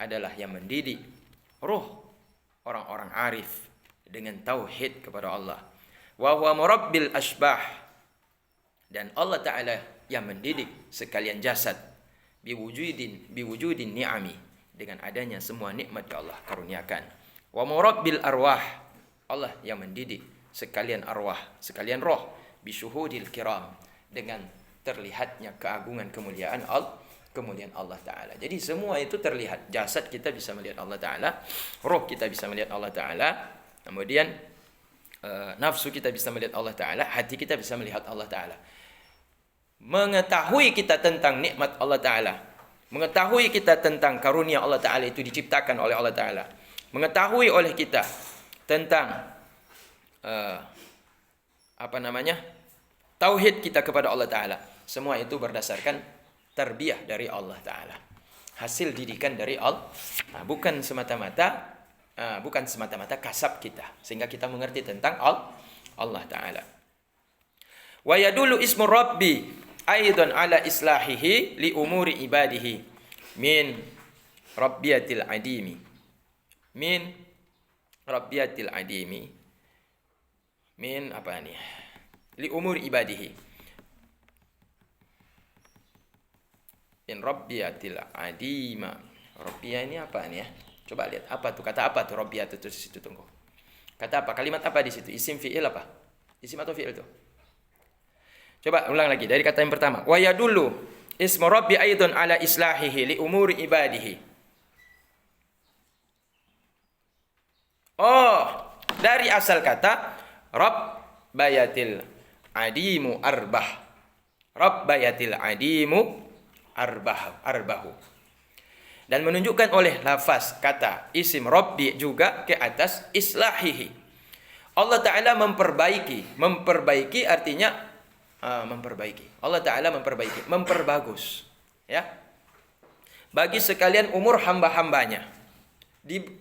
adalah yang mendidik ruh orang-orang arif dengan tauhid kepada Allah. Wa huwa murabbil asbah, dan Allah Ta'ala yang mendidik sekalian jasad biwujudin ni'ami, dengan adanya semua nikmat yang Allah karuniakan. Wa murabbil arwah, Allah yang mendidik sekalian arwah, sekalian roh, bisyuhudil kiram, dengan terlihatnya keagungan kemuliaan Allah Ta'ala. Jadi semua itu terlihat. Jasad kita bisa melihat Allah Ta'ala, roh kita bisa melihat Allah Ta'ala, kemudian nafsu kita bisa melihat Allah Ta'ala, hati kita bisa melihat Allah Ta'ala. Mengetahui kita tentang nikmat Allah Ta'ala, mengetahui kita tentang karunia Allah Ta'ala itu diciptakan oleh Allah Ta'ala, mengetahui oleh kita tentang tauhid kita kepada Allah Ta'ala, semua itu berdasarkan tarbiyah dari Allah Ta'ala, hasil didikan dari Allah, bukan semata-mata kasab kita, sehingga kita mengerti tentang Allah Ta'ala. Wa yadullu ismu rabbi aidan ala islahihi li umuri ibadihi min rabbiyatil adimi, li umuri ibadihi, in rabbiyatil adima. Rabbiyah ini apa nih ya? Coba lihat apa tuh, kata apa tuh rabbiyah itu di situ, tunggu. Kata apa? Kalimat apa di situ? Isim fi'il apa? Isim atau fi'il tuh? Coba ulang lagi dari kata yang pertama. Wa yadullu ismu rabbi aidun ala islahihi li umuri ibadihi. Oh, dari asal kata rabbayatil adimu arbah. Rabbayatil adimu arbahu. Dan menunjukkan oleh lafaz kata isim rabbi juga ke atas islahihi. Allah Ta'ala memperbaiki artinya memperbaiki. Allah Ta'ala memperbagus, ya, bagi sekalian umur hamba-hambanya.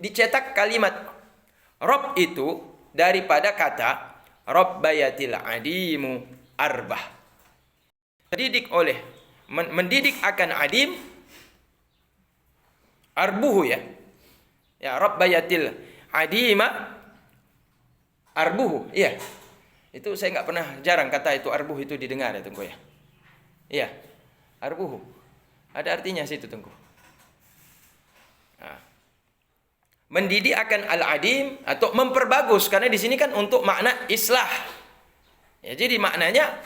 Dicetak kalimat Rabb itu daripada kata Rabbayatil adimu arbah. Mendidik akan adim arbuhu, ya. Ya, Rabbayatil adima arbuhu, iya. Itu saya nggak pernah, jarang kata itu arbuh itu didengar ya Tengku ya. Iya, arbuhu. Ada artinya situ Tengku. Nah. Mendidik akan al-adim atau memperbagus, karena di sini kan untuk makna islah. Ya, jadi maknanya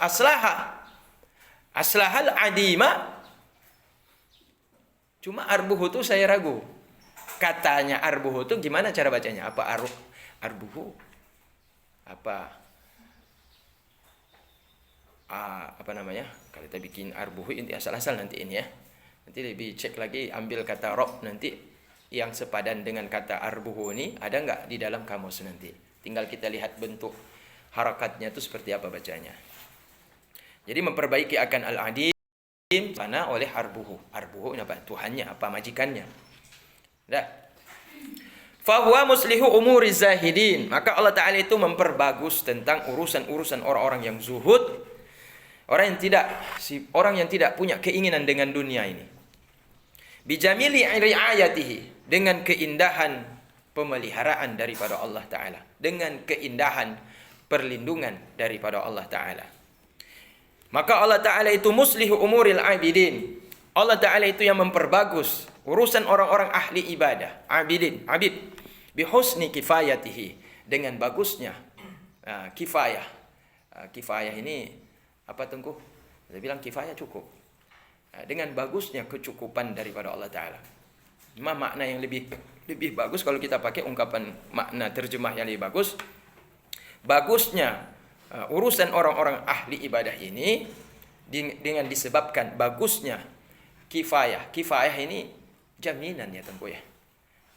aslahal adima. Cuma arbuhu itu saya ragu. Katanya arbuhu itu gimana cara bacanya? Apa arbuhu? Kalau kita bikin arbuhu ini asal-asal nanti ini ya. Nanti lebih cek lagi, ambil kata rob nanti yang sepadan dengan kata arbuhu ini ada nggak di dalam kamus nanti. Tinggal kita lihat bentuk harakatnya itu seperti apa bacanya. Jadi memperbaiki akan al-adim mana oleh arbuhu. Arbuhu ini apa? Tuhannya, apa majikannya. Dah. Fahuwa muslihu umuri zahidin. Maka Allah Ta'ala itu memperbagus tentang urusan-urusan orang-orang yang zuhud. Orang yang tidak punya keinginan dengan dunia ini. Bijamili riayatihi, dengan keindahan pemeliharaan daripada Allah Ta'ala, dengan keindahan perlindungan daripada Allah Ta'ala. Maka Allah Ta'ala itu muslihu umuril abidin. Allah Ta'ala itu yang memperbagus urusan orang-orang ahli ibadah, abid, bihusni kifayatihi, dengan bagusnya kifayah. Kifayah ini apa Tengku? Saya bilang kifayah cukup. Dengan bagusnya kecukupan daripada Allah Ta'ala. Makna yang lebih bagus kalau kita pakai ungkapan makna terjemah yang lebih bagus. Bagusnya urusan orang-orang ahli ibadah ini dengan disebabkan bagusnya kifayah. Kifayah ini jaminan ya Tengku ya.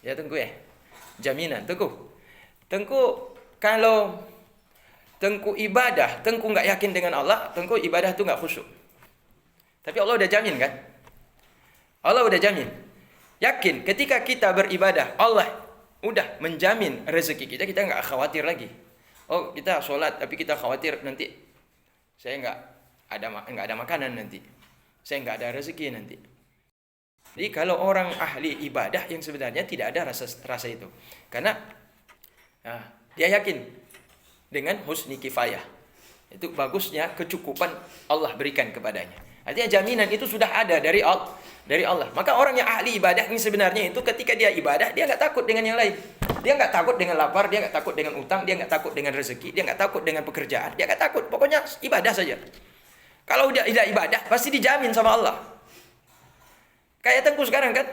Ya Tengku ya. Jaminan Tengku. Tengku kalau Tengku ibadah, tengku nggak yakin dengan Allah, tengku ibadah itu nggak khusyuk. Tapi Allah udah jamin kan? Allah udah jamin. Yakin ketika kita beribadah, Allah udah menjamin rezeki kita, kita nggak khawatir lagi. Oh, kita sholat tapi kita khawatir nanti saya nggak ada makanan nanti. Saya nggak ada rezeki nanti. Jadi kalau orang ahli ibadah yang sebenarnya tidak ada rasa itu. Karena dia yakin dengan husni kifayah. Itu bagusnya kecukupan Allah berikan kepadanya. Artinya jaminan itu sudah ada dari Allah. Maka orang yang ahli ibadah ini sebenarnya itu ketika dia ibadah, dia nggak takut dengan yang lain. Dia nggak takut dengan lapar, dia nggak takut dengan utang, dia nggak takut dengan rezeki, dia nggak takut dengan pekerjaan, dia nggak takut. Pokoknya ibadah saja. Kalau udah ibadah, pasti dijamin sama Allah. Kayak Tengku sekarang kan.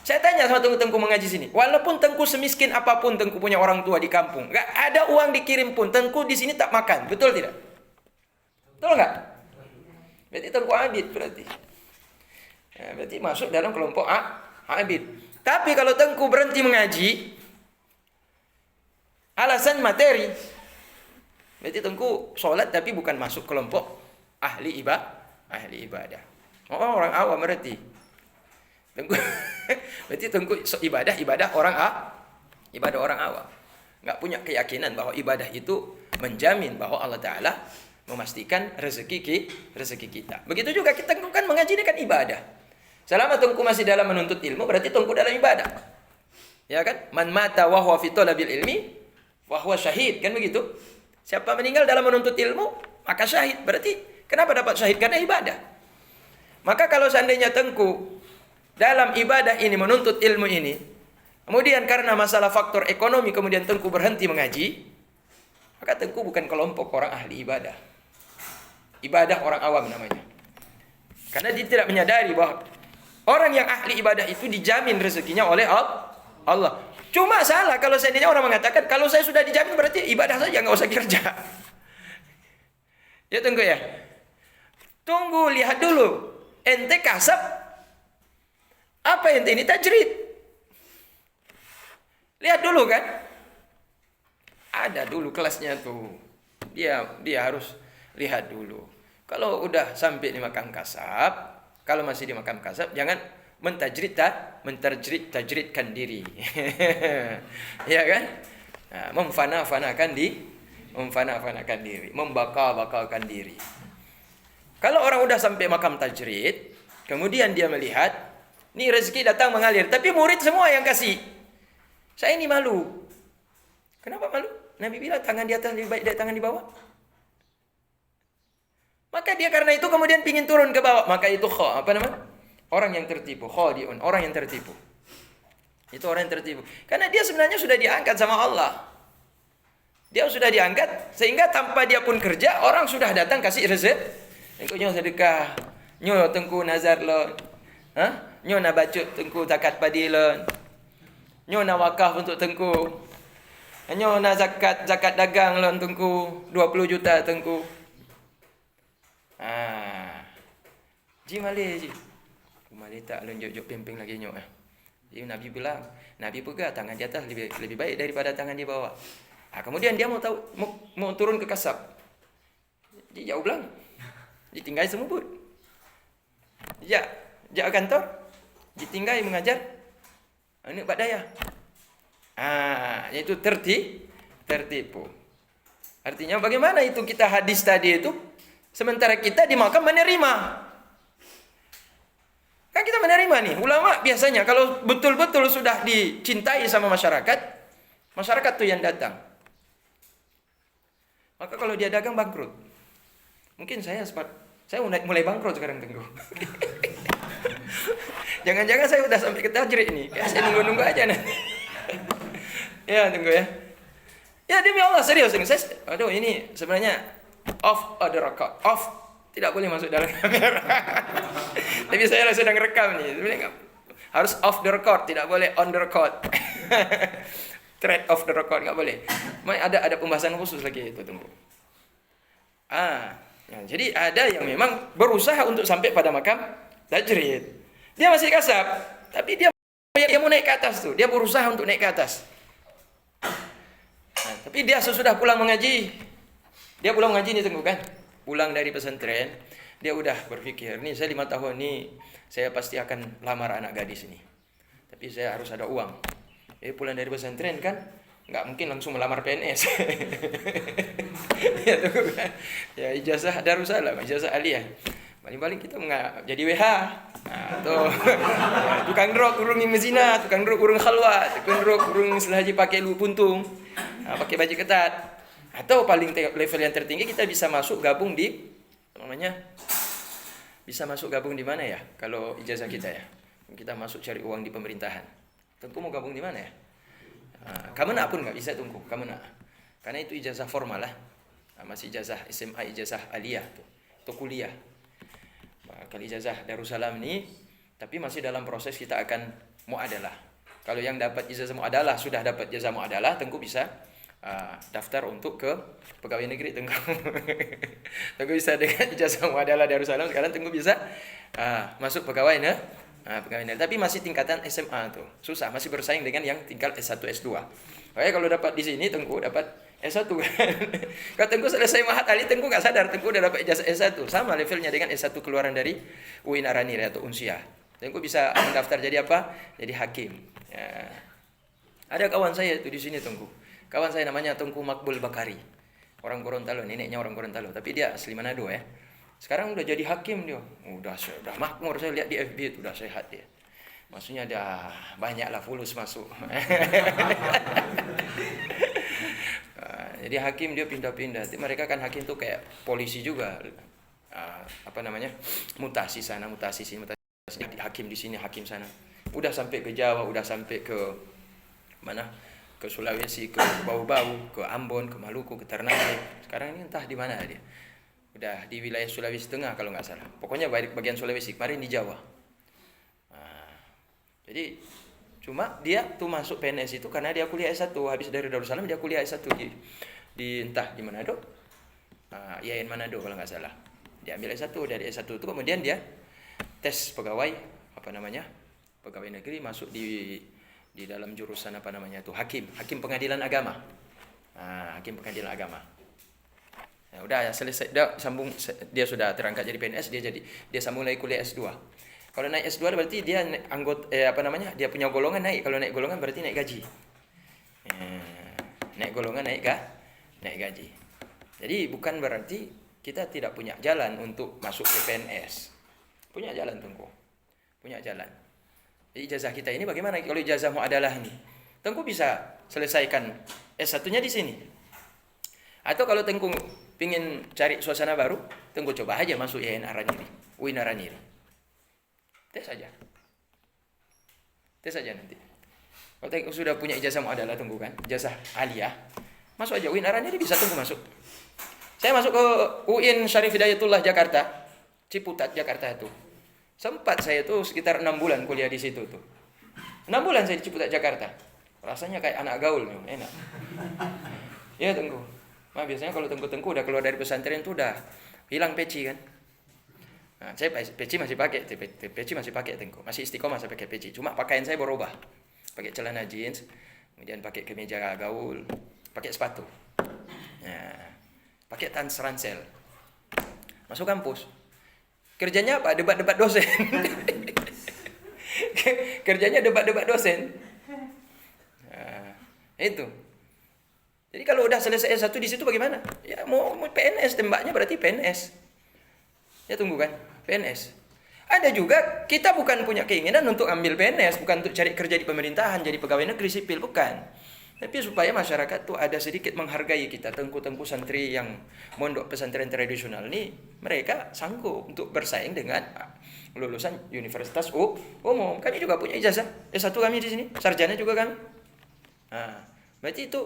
Saya tanya sama Tengku mengaji sini. Walaupun Tengku semiskin apapun, Tengku punya orang tua di kampung, nggak ada uang dikirim pun, Tengku di sini tak makan. Betul tidak? Betul nggak? Berarti Tengku abid berarti. Ya, berarti masuk dalam kelompok abid. Tapi kalau Tengku berhenti mengaji, alasan materi, berarti Tengku sholat tapi bukan masuk kelompok ahli ibadah. Oh, orang awam berarti. Tengku berarti Tengku ibadah orang awam. Nggak punya keyakinan bahwa ibadah itu menjamin bahwa Allah Ta'ala memastikan rezeki kita. Begitu juga kita kan mengaji ini kan ibadah. Selama Tengku masih dalam menuntut ilmu, berarti Tengku dalam ibadah. Ya kan? Man mata wa huwa fi talabil ilmi wa huwa syahid, kan begitu? Siapa meninggal dalam menuntut ilmu, maka syahid. Berarti kenapa dapat syahid? Karena ibadah. Maka kalau seandainya Tengku dalam ibadah ini menuntut ilmu ini, kemudian karena masalah faktor ekonomi kemudian Tengku berhenti mengaji, maka Tengku bukan kelompok orang ahli ibadah. Ibadah orang awam namanya. Karena dia tidak menyadari bahwa orang yang ahli ibadah itu dijamin rezekinya oleh Allah. Cuma salah kalau seandainya orang mengatakan kalau saya sudah dijamin berarti ibadah saja, nggak usah kerja. Ya Tengku ya. Tunggu lihat dulu. Ente kasab apa ente ini tajrid? Lihat dulu kan? Ada dulu kelasnya tuh. Dia harus lihat dulu. Kalau udah sampai di makam kasab, kalau masih di makam kasab, jangan mentajridkan diri. Ya kan? Nah, memfana-fanakan diri, membakal-bakalkan diri. Kalau orang udah sampai makam tajrid, kemudian dia melihat, nih rezeki datang mengalir, tapi murid semua yang kasih. Saya ini malu. Kenapa malu? Nabi bilang tangan di atas lebih baik dari tangan di bawah. Maka dia karena itu kemudian pingin turun ke bawah. Maka itu orang yang tertipu. Khadi'un, orang yang tertipu. Itu orang yang tertipu. Karena dia sebenarnya sudah diangkat sama Allah. Dia sudah diangkat, sehingga tanpa dia pun kerja, orang sudah datang kasih rezeki. Nyo sedekah, nyo Tengku nazar lo. Nyo na bacut Tengku zakat padi lo. Nyo na wakaf untuk Tengku. Nyo na zakat dagang lo Tengku 20 juta Tengku. Ji malih ji. Malih tak lo jok pimping lagi nyo. Jadi Nabi bilang, Nabi pegang tangan di atas lebih baik daripada tangan di bawah. Kemudian dia mau turun ke kasab. Dia jauh bilang, ditinggal semubut. Ya kantor, ditinggal mengajar. Ini Pak Daya. Itu tertipu. Artinya bagaimana itu kita hadis tadi itu, sementara kita di makam menerima. Kan kita menerima nih. Ulama biasanya kalau betul-betul sudah dicintai sama masyarakat tuh yang datang. Maka kalau dia dagang bangkrut. Mungkin saya mulai bangkrut sekarang Tengku. Jangan-jangan saya udah sampai ke tajrid nih. Saya nunggu-nunggu aja nanti. Ya Tengku ya. Ya demi Allah serius ini. Ini sebenarnya off the record. Off. Tidak boleh masuk dalam kamera. Tapi saya sedang rekam nih. Sebenarnya harus off the record, tidak boleh on the record. Thread off the record nggak boleh. Ada pembahasan khusus lagi itu Tengku. Ya, jadi ada yang memang berusaha untuk sampai pada makam tajrid. Dia masih kasab, tapi dia mau naik ke atas tuh. Dia berusaha untuk naik ke atas. Tapi dia sesudah pulang mengaji, Dia pulang ngaji nih Tengku kan. Pulang dari pesantren, dia udah berpikir, nih saya 5 tahun nih, saya pasti akan lamar anak gadis ini. Tapi saya harus ada uang. Pulang dari pesantren kan, nggak mungkin langsung melamar PNS. Ya Tengku kan. Ya ijazah Darussalam, ijazah aliyah. Paling-paling kita nggak jadi WH. Nah, tuh. Ya, tukang rok urung mezina, tukang rok urung khalwa, tukang rok urung selaji pakai lu puntung. Nah, pakai baju ketat. Atau paling level yang tertinggi kita bisa masuk gabung di namanya bisa masuk gabung di mana ya? Kalau ijazah kita ya. Kita masuk cari uang di pemerintahan. Tengku mau gabung di mana ya? Kamena pun nggak bisa Tengku, kamena. Karena itu ijazah formal lah. Masih ijazah SMA, ijazah aliyah tuh. Itu kuliah. Kalau ijazah Darussalam ini tapi masih dalam proses kita akan muadalah. Kalau yang dapat ijazah muadalah sudah dapat ijazah muadalah, Tengku bisa daftar untuk ke pegawai negeri Tengku. Tengku bisa dengan ijazah muadalah Darussalam, sekarang Tengku bisa masuk pegawai pegawai negeri. Tapi masih tingkatan SMA tuh. Susah, masih bersaing dengan yang tingkat S1, S2. Oke, kalau dapat di sini Tengku dapat S1 kan. Kalau Tengku selesai Mahat Ali, Tengku nggak sadar Tengku udah dapat ijazah S1. Sama levelnya dengan S1 keluaran dari UIN Araniri atau Unsia. Tengku bisa mendaftar jadi apa? Jadi hakim. Ya. Ada kawan saya itu di sini Tengku. Kawan saya namanya Tengku Makbul Bakari. Orang Gorontalo, neneknya orang Gorontalo, tapi dia asli Manado ya. Sekarang udah jadi hakim dia. Udah makmur, saya lihat di FB itu udah sehat dia. Maksudnya dah banyak lah fulus masuk. Jadi hakim dia pindah-pindah. Mereka kan hakim tuh kayak polisi juga. Mutasi sana, mutasi sini, mutasi sini. Hakim di sini, hakim sana. Udah sampai ke Jawa, udah sampai ke mana? Ke Sulawesi, ke Bau-Bau, ke Ambon, ke Maluku, ke Ternate. Sekarang ini entah di mana dia. Udah di wilayah Sulawesi Tengah kalau nggak salah. Pokoknya bagian Sulawesi, kemarin di Jawa. Jadi cuma dia tuh masuk PNS itu karena dia kuliah S1. Habis dari Darussalam dia kuliah S1 di entah di Manado. IAIN Manado kalau nggak salah. Dia ambil S1, dari S1 itu kemudian dia tes pegawai pegawai negeri masuk di dalam jurusan hakim pengadilan agama. Hakim pengadilan agama. Ya udah selesai, dia sudah terangkat jadi PNS, dia sambung lagi kuliah S2. Kalau naik S2 berarti dia dia punya golongan naik. Kalau naik golongan berarti naik gaji. Naik golongan naik gaji. Jadi bukan berarti kita tidak punya jalan untuk masuk ke PNS. Punya jalan Tengku. Punya jalan. Jadi ijazah kita ini bagaimana kalau ijazah muadalah ini? Tengku bisa selesaikan S1-nya di sini. Atau kalau Tengku pingin cari suasana baru, Tengku coba aja masuk UIN Araniri. Tes saja nanti. Kalau Tengku sudah punya ijazah muadalah Tengku kan, ijazah aliyah, masuk aja UIN Araniri bisa Tengku masuk. Saya masuk ke UIN Syarif Hidayatullah Jakarta, Ciputat Jakarta itu. Sempat saya tuh sekitar 6 bulan kuliah di situ tuh. 6 bulan saya di Ciputat Jakarta. Rasanya kayak anak gaul nih, enak. Ya Tengku. Nah, biasanya kalau Tengku udah keluar dari pesantren tuh udah hilang peci kan. Nah, saya peci masih pakai Tengku. Masih istiqomah saya pakai peci. Cuma pakaian saya berubah. Pakai celana jeans, kemudian pakai kemeja gaul, pakai sepatu. Nah, pakai tas ransel. Masuk kampus. Kerjanya apa? Debat-debat dosen. Kerjanya debat-debat dosen. Nah, itu. Jadi kalau udah selesai S1 di situ bagaimana? Ya mau PNS, tembaknya berarti PNS. Ya tunggu kan, PNS. Ada juga kita bukan punya keinginan untuk ambil PNS, bukan untuk cari kerja di pemerintahan, jadi pegawai negeri sipil, bukan. Tapi supaya masyarakat tuh ada sedikit menghargai kita, tengku-tengku santri yang mondok pesantren tradisional ini, mereka sanggup untuk bersaing dengan lulusan universitas umum. Kami juga punya ijazah S1 kami di sini, sarjana juga kami. Nah, berarti itu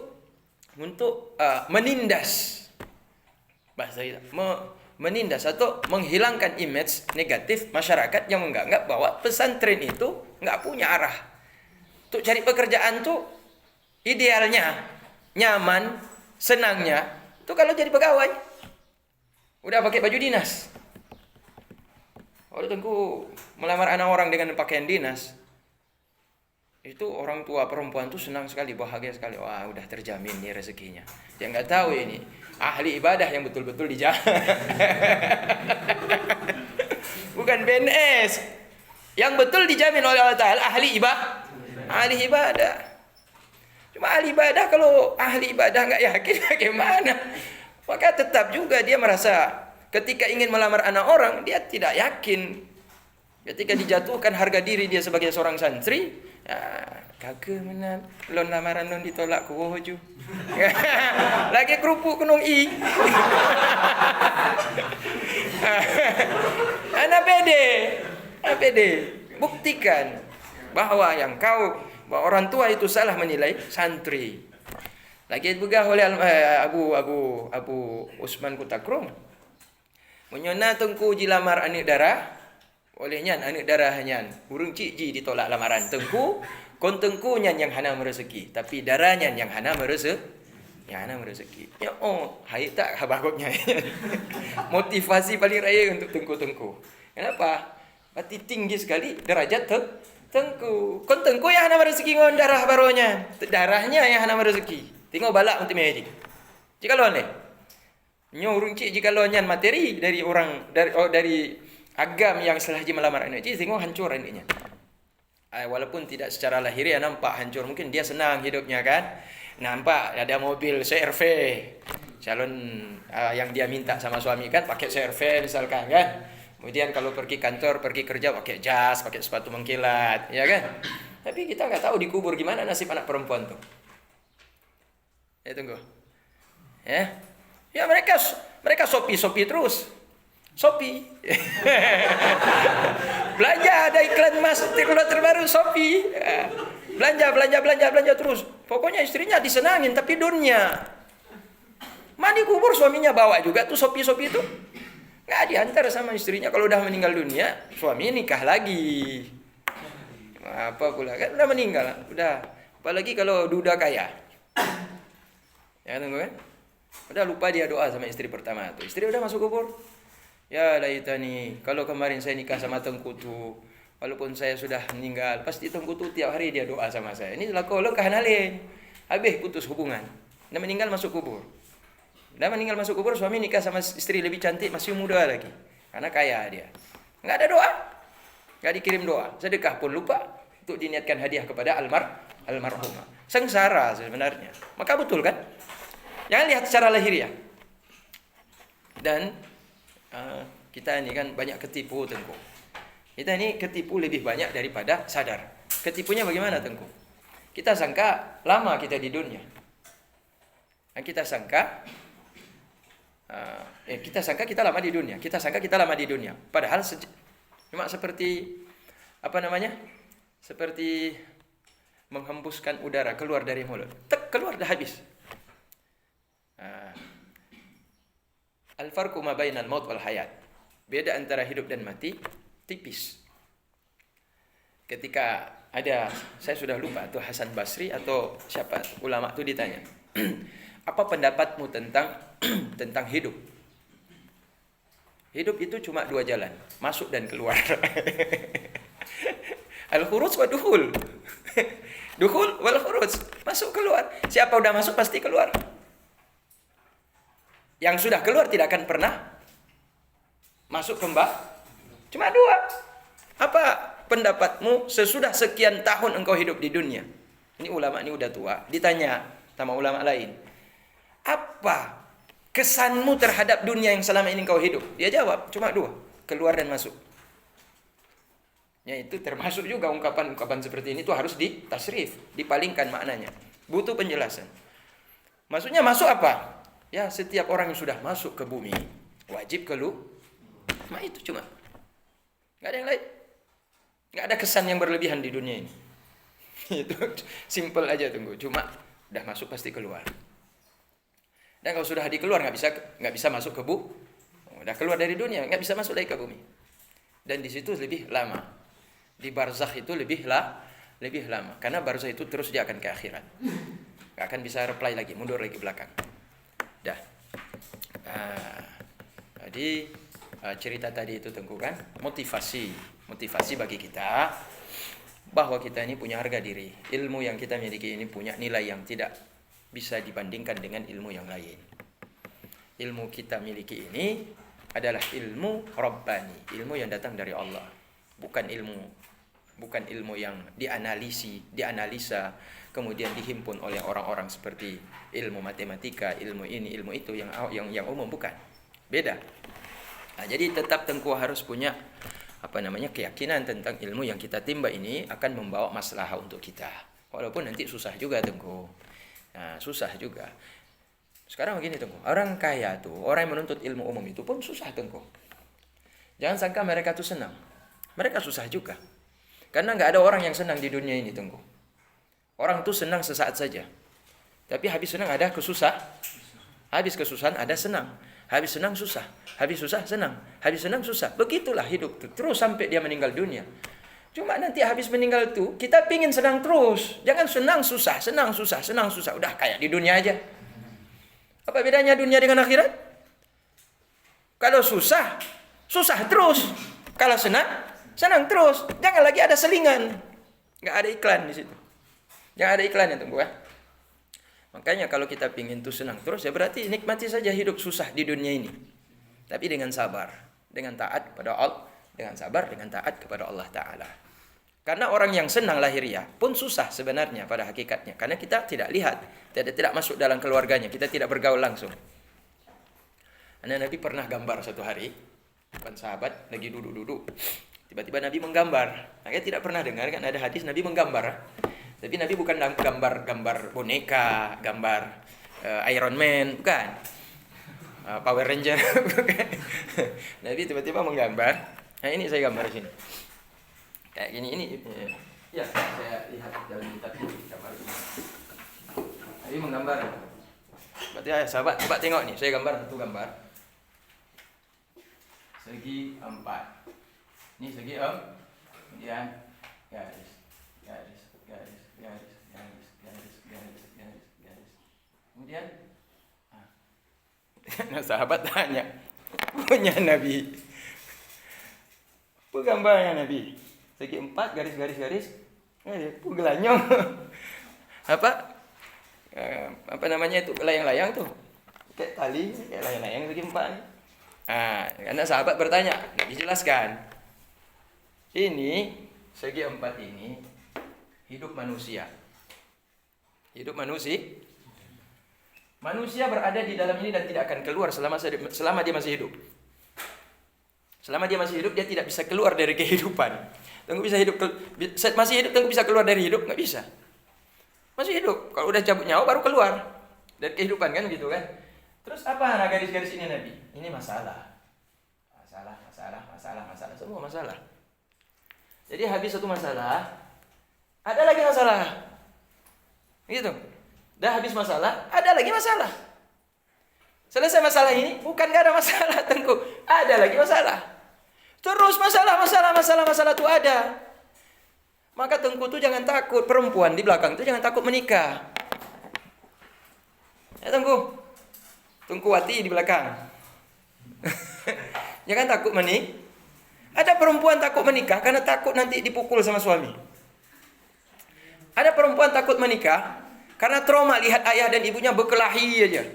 untuk menindas bahasa kita, menindas atau menghilangkan image negatif masyarakat yang menganggap bahwa pesantren itu nggak punya arah. Untuk cari pekerjaan tuh idealnya, nyaman, senangnya itu kalau jadi pegawai udah pakai baju dinas. Kalau Tengku melamar anak orang dengan pakaian dinas, Itu orang tua perempuan tuh senang sekali, bahagia sekali. Wah, udah terjamin nih rezekinya. Dia nggak tahu ini ahli ibadah yang betul-betul dijamin. Bukan BNS. Yang betul dijamin oleh Allah Ta'ala ahli ibadah. Cuma ahli ibadah, kalau ahli ibadah nggak yakin bagaimana? Maka tetap juga dia merasa ketika ingin melamar anak orang, dia tidak yakin. Ketika dijatuhkan harga diri dia sebagai seorang santri, kagak mana lon lamaran lon ditolak ku hoju. Lagi kerupuk kunung i. Anak pede. Buktikan bahwa bahwa orang tua itu salah menilai santri. Lagi juga oleh Abu Usman Kutakrum. Menyona tengku jilamar anak darah. Olehnya anak darahnya urung ciji ditolak lamaran tengku, kon tengkunya yang hana merezeki, tapi darahnya yang hana merezeki. Ya hai tak habagotnya. Motivasi paling raya untuk tengku. Kenapa? Berarti tinggi sekali derajat tengku. Kon tengku yang hana merezeki ngon darah baronya. Darahnya yang hana merezeki. Tengok balak untuk meji. Jika lo ne. Nyo urung ciji kalau nyan materi dari agam yang selagi melamar anak. Jadi tengok hancur anaknya. Walaupun tidak secara lahiriah nampak hancur. Mungkin dia senang hidupnya kan. Nampak ada mobil CRV. Calon yang dia minta sama suami kan pakai CRV misalkan kan. Kemudian kalau pergi kantor, pergi kerja pakai jas, pakai sepatu mengkilat. Ya kan. Tapi kita nggak tahu dikubur gimana nasib anak perempuan tuh. Ya tunggu. Ya mereka Shopee terus. Shopee. Belanja ada iklan mas keluar terbaru Shopee. Belanja terus. Pokoknya istrinya disenangin tapi dunia. Mandi kubur suaminya bawa juga tuh Shopee itu. Nggak diantar sama istrinya kalau udah meninggal dunia, suami nikah lagi. Apa pula kan udah meninggal, udah. Apalagi kalau duda kaya. Ya tunggu kan. Udah lupa dia doa sama istri pertama tuh. Istri udah masuk kubur. Ya laitani, kalau kemarin saya nikah sama Tengkutu, walaupun saya sudah meninggal, pasti Tengkutu tiap hari dia doa sama saya. Ini laku lo kahanalin. Habis putus hubungan. Udah meninggal masuk kubur. Suami nikah sama istri lebih cantik, masih muda lagi. Karena kaya dia. Enggak ada doa. Enggak dikirim doa. Sedekah pun lupa untuk diniatkan hadiah kepada almarhumah. Sengsara sebenarnya. Maka betul kan? Jangan lihat secara lahiriah. Dan kita ini kan banyak ketipu Tengku. Kita ini ketipu lebih banyak daripada sadar. Ketipunya bagaimana Tengku? Kita sangka lama kita di dunia. Kita sangka kita lama di dunia. Padahal cuma seperti seperti menghembuskan udara keluar dari mulut. Keluar dah habis. Al-farqu ma bainal maut wal hayat. Beda antara hidup dan mati tipis. Ketika saya sudah lupa atau Hasan Basri atau siapa ulama itu ditanya, apa pendapatmu tentang hidup? Hidup itu cuma dua jalan, masuk dan keluar. Al-khuruj wa dukhul. Dukhul wal khuruj, masuk keluar. Siapa udah masuk pasti keluar. Yang sudah keluar tidak akan pernah masuk kembali. Cuma dua. Apa pendapatmu sesudah sekian tahun engkau hidup di dunia? Ini ulama ini udah tua. Ditanya sama ulama lain. Apa kesanmu terhadap dunia yang selama ini engkau hidup? Dia jawab, cuma dua. Keluar dan masuk. Ya itu termasuk juga ungkapan-ungkapan seperti ini itu harus ditasrif, dipalingkan maknanya. Butuh penjelasan. Maksudnya masuk apa? Ya setiap orang yang sudah masuk ke bumi wajib keluar. Cuma itu cuma. Nggak ada yang lain. Nggak ada kesan yang berlebihan di dunia ini. Itu simple aja tunggu. Cuma udah masuk pasti keluar. Dan kalau sudah dikeluar nggak bisa masuk ke bumi. Udah keluar dari dunia nggak bisa masuk lagi ke bumi. Dan di situ lebih lama. Di barzakh itu lebih lama. Karena barzakh itu terus dia akan ke akhirat. Nggak akan bisa reply lagi, mundur lagi belakang. Dah. Jadi cerita tadi itu Tengku kan motivasi bagi kita bahwa kita ini punya harga diri. Ilmu yang kita miliki ini punya nilai yang tidak bisa dibandingkan dengan ilmu yang lain. Ilmu kita miliki ini adalah ilmu Rabbani, ilmu yang datang dari Allah. Bukan ilmu yang dianalisa, kemudian dihimpun oleh orang-orang seperti ilmu matematika, ilmu ini, ilmu itu yang umum, bukan. Beda. Nah, jadi tetap Tengku harus punya keyakinan tentang ilmu yang kita timba ini akan membawa masalah untuk kita. Walaupun nanti susah juga Tengku. Nah, susah juga. Sekarang begini Tengku, orang kaya tuh, orang yang menuntut ilmu umum itu pun susah Tengku. Jangan sangka mereka tuh senang. Mereka susah juga. Karena nggak ada orang yang senang di dunia ini Tengku. Orang tuh senang sesaat saja. Tapi habis senang ada kesusah. Habis kesusahan ada senang. Habis senang susah. Habis susah senang. Habis senang susah. Begitulah hidup tuh. Terus sampai dia meninggal dunia. Cuma nanti habis meninggal tuh kita pingin senang terus. Jangan senang susah, senang susah, senang susah. Udah kayak di dunia aja. Apa bedanya dunia dengan akhirat? Kalau susah, susah terus. Kalau senang, senang terus. Jangan lagi ada selingan. Nggak ada iklan di situ. Jangan ada iklan ya Tengku ya. Makanya kalau kita pingin tuh senang terus ya berarti nikmati saja hidup susah di dunia ini. Tapi dengan sabar, dengan taat kepada Allah, dengan sabar, dengan taat kepada Allah Ta'ala. Karena orang yang senang lahiriah pun susah sebenarnya pada hakikatnya. Karena kita tidak lihat, tidak masuk dalam keluarganya, kita tidak bergaul langsung. Nabi pernah gambar satu hari, depan sahabat lagi duduk-duduk. Tiba-tiba Nabi menggambar. Saya tidak pernah dengar kan ada hadis Nabi menggambar. Tapi Nabi bukan gambar boneka, gambar Iron Man, bukan. Power Ranger, bukan. Nabi tiba-tiba menggambar. Nah ini saya gambar sini. Kayak gini ini. Ya, saya lihat dalam kitab ini gambar ini. Nabi menggambar. Berarti ya sahabat, coba tengok nih, saya gambar satu gambar. Segi 4. Ini segi 4. Kemudian garis. Kemudian sahabat tanya, punya Nabi, apa gambarnya Nabi? Segi 4 garis, gelanyong. Apa namanya itu layang-layang tuh, kayak tali, kayak layang-layang segi 4. Nah, karena sahabat bertanya, Nabi jelaskan, ini segi 4 ini hidup manusia. Hidup manusia berada di dalam ini dan tidak akan keluar selama dia masih hidup. Selama dia masih hidup, dia tidak bisa keluar dari kehidupan. Tengku bisa hidup, masih hidup Tengku bisa keluar dari hidup? Nggak bisa. Masih hidup. Kalau udah cabut nyawa baru keluar dari kehidupan kan gitu kan. Terus apa garis-garis ini Nabi? Ini masalah. Semua masalah. Jadi habis satu masalah, ada lagi masalah. Gitu. Dah habis masalah, ada lagi masalah. Selesai masalah ini, bukan gak ada masalah Tengku. Ada lagi masalah. Terus masalah itu ada. Maka Tengku tuh jangan takut. Perempuan di belakang tuh jangan takut menikah. Ya Tengku. Tengkuwati di belakang. Jangan takut menikah. Ada perempuan takut menikah karena takut nanti dipukul sama suami. Ada perempuan takut menikah karena trauma lihat ayah dan ibunya berkelahi aja.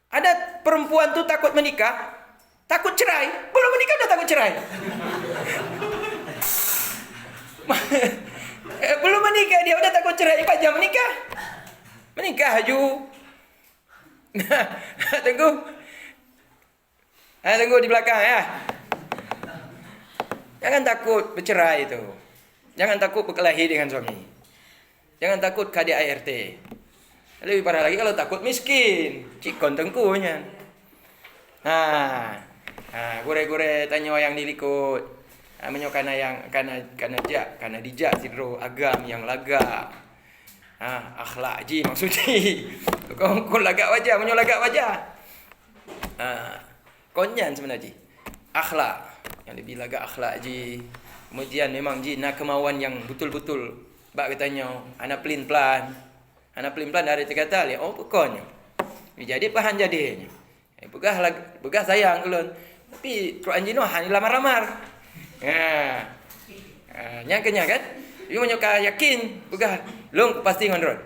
Ada perempuan tuh takut menikah, takut cerai, belum menikah udah takut cerai. Belum menikah dia udah takut cerai, Pak jam menikah. Menikah Haju. Tunggu di belakang ya. Jangan takut bercerai itu. Jangan takut berkelahi dengan suami. Jangan takut KDART. Lebih parah lagi kalau takut miskin. Cikon Tengkunya. Gure-gure tanya yang dilikut. Menyo karena dijak tidro agam yang laga. Akhlak ji maksudnya. Kau lagak wajah, menyo lagak wajah. Konyan sebenarnya. Akhlak yang lebih lagak akhlak ji. Kemudian memang ji nak kemauan yang betul-betul. Bak katanya, anak pelin-pelan. Anak pelin-pelan dari kata lihat pokoknya. Jadi pahan jadinya. Begah sayang ulun. Tapi Quran jino hanya lamar-lamar. Nyangkanya kan? Dia menyuka yakin, bukan? Long pasti ngondron.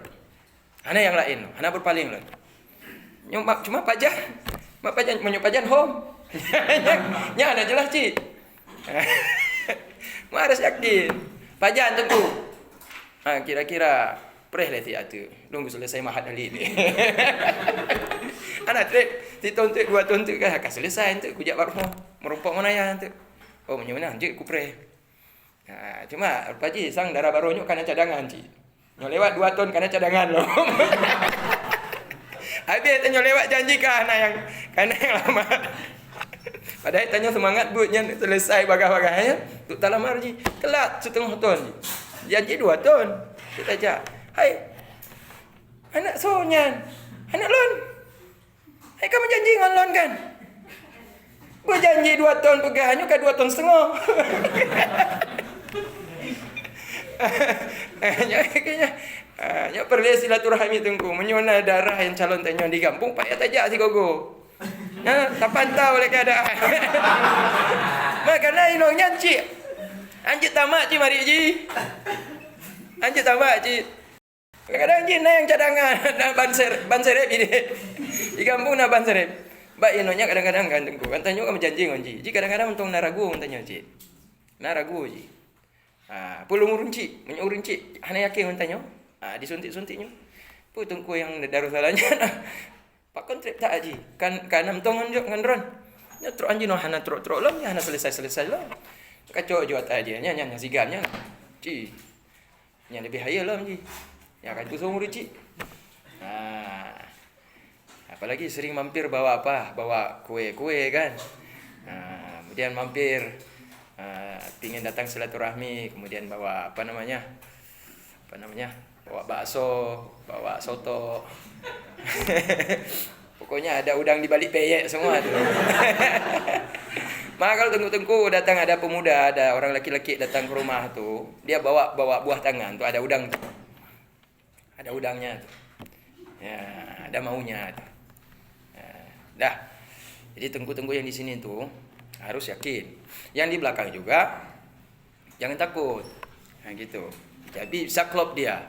Ana yang lain, ana berpaling loh. Cuma pajak menyopajan home. Nya ada jelas Ci. Mau harus yakin. Pajan tentu. Kira-kira preh leti atu. Nunggu selesai mahat hari ini. Anak trek ditontuk 2 tontuk kan selesai tu kujak baru merumpok mana ya tu. Oh menyuna anjir ku preh. Cuma paji sang darah baronyo kana cadangan Ci. Nyo lewat 2 ton kana cadangan loh. Habis tanya lewat janji kah anak yang lama. Padahal tanya semangat buatnya selesai bagah-bagahnya. Tuk tak lama Ji. Telat 1/2 ton. Janji 2 ton. Kita ajak. Hai. Anak sonyan. Anak lon. Hai kamu janji ngon lon kan? Berjanji 2 ton pegahannya ke 2 ton setengah. Kayaknya perlu silaturahmi tunggu menyona darah yang calon tanya di kampung payah tajak si gogo. Tak pantau oleh keadaan. Makanya inongnya Ci. Anjir tamak Ci mari Ci. Anjir tamak Ci. Kadang-kadang Ci yang cadangan ban serep ini. Di kampung na ban serep. Mbak inongnya kadang-kadang kan tunggu. Kan tanya kamu janji ngonji. Ci kadang-kadang untung naragu tanya Ci. Naragu Ci. Pulung urun Ci, menyurun Ci. Hana yakin tanya. Disuntik-suntiknya. Tungku yang daru salahnya. Pak kontrak tak aji. Kan enam tongan jo ngandron. Nya truk anji no hana truk lo nya hana selesai lo. Kacau jo ta dia nya sigamnya. Ci. Nya lebih haya lah anji. Ya kan tu seumur Ci. Apalagi sering mampir bawa apa? Bawa kue-kue kan. Kemudian mampir pingin datang silaturahmi, kemudian bawa apa namanya? Bawa bakso, bawa soto. Pokoknya ada udang di balik peyek semua tuh. Maka kalau tengku-tengku datang ada pemuda, ada orang laki-laki datang ke rumah tuh, dia bawa buah tangan tuh ada udang tuh. Ada udangnya tuh. Ya, ada maunya tuh. Dah. Jadi tengku-tengku yang di sini tuh harus yakin. Yang di belakang juga jangan takut. Nah gitu. Jadi bisa klop dia.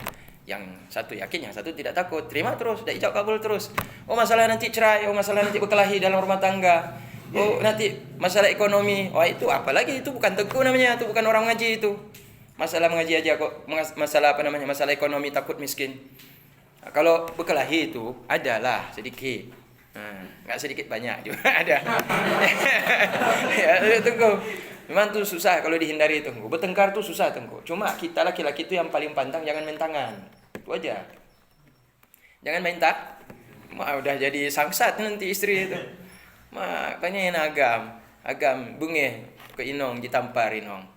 Yang satu yakin, yang satu tidak takut. Terima terus, dah ijab kabul terus. Oh masalah nanti cerai, oh masalah nanti berkelahi dalam rumah tangga. Oh nanti masalah ekonomi. Oh itu apalagi itu bukan tengku namanya, itu bukan orang mengaji itu. Masalah mengaji aja kok. Masalah apa namanya? Masalah ekonomi takut miskin. Nah, kalau berkelahi itu adalah sedikit. Enggak sedikit banyak juga ada. Ya, tengku. Memang tuh susah kalau dihindari tengku. Bertengkar tuh susah tengku. Cuma kita laki-laki itu yang paling pantang jangan main tangan. Itu aja. Jangan main tak. Udah jadi sangsat nanti istri itu. Banyak yang agam bungeh ke inong ditampar inong.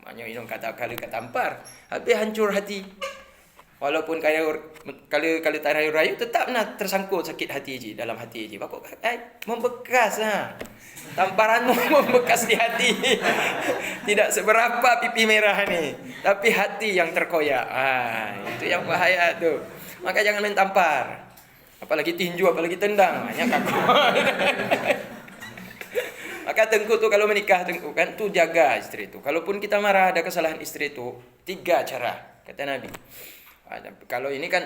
Maknya inong kata kali ketampar, habis hancur hati. Walaupun kali tarayu-rayu tetap nak tersangkut sakit hati je dalam hati je. Bakok membekas tamparanmu membekas di hati. Tidak seberapa pipi merah ni, tapi hati yang terkoyak. Itu yang bahaya tu. Maka jangan main tampar. Apalagi tinju, apalagi tendang. Hanya kaku. Maka tengku tu kalau menikah tengku kan tu jaga istri tu. Kalaupun kita marah ada kesalahan istri tu, 3 cara kata Nabi. Kalau ini kan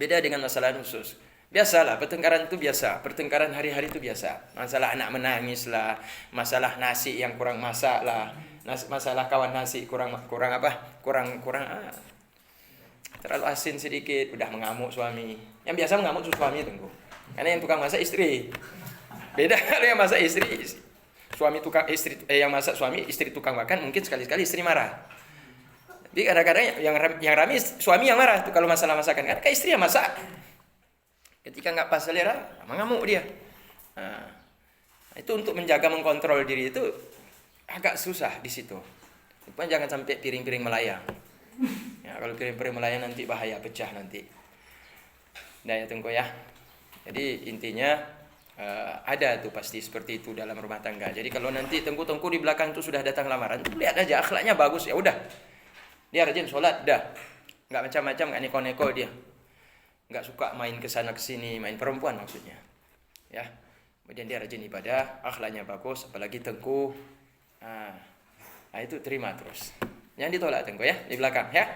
beda dengan masalah khusus. Biasalah pertengkaran itu biasa. Pertengkaran hari-hari itu biasa. Masalah anak menangis lah, masalah nasi yang kurang masak lah, masalah kawan nasi kurang terlalu asin sedikit, udah mengamuk suami. Yang biasa mengamuk suami tengku. Karena yang tukang masak istri. Beda kalau yang masak istri. Suami tukang istri yang masak suami, istri tukang makan, mungkin sekali-sekali istri marah. Jadi kadang-kadang yang rame suami yang marah tuh kalau masalah masakan. Karena istri yang masak. Ketika nggak pas selera, mengamuk dia. Itu untuk menjaga mengkontrol diri itu agak susah di situ. Supaya jangan sampai piring-piring melayang. Ya, kalau piring-piring melayang nanti bahaya pecah nanti. Nah ya tengku ya. Jadi intinya ada tuh pasti seperti itu dalam rumah tangga. Jadi kalau nanti tengku-tengku di belakang itu sudah datang lamaran, tuh lihat aja akhlaknya bagus ya udah. Dia rajin sholat, dah. Enggak macam-macam, enggak neko-neko dia. Enggak suka main ke sana ke sini, main perempuan maksudnya. Ya. Kemudian dia rajin ibadah, akhlaknya bagus, apalagi tengku. Itu terima terus. Jangan ditolak tengku ya, di belakang ya.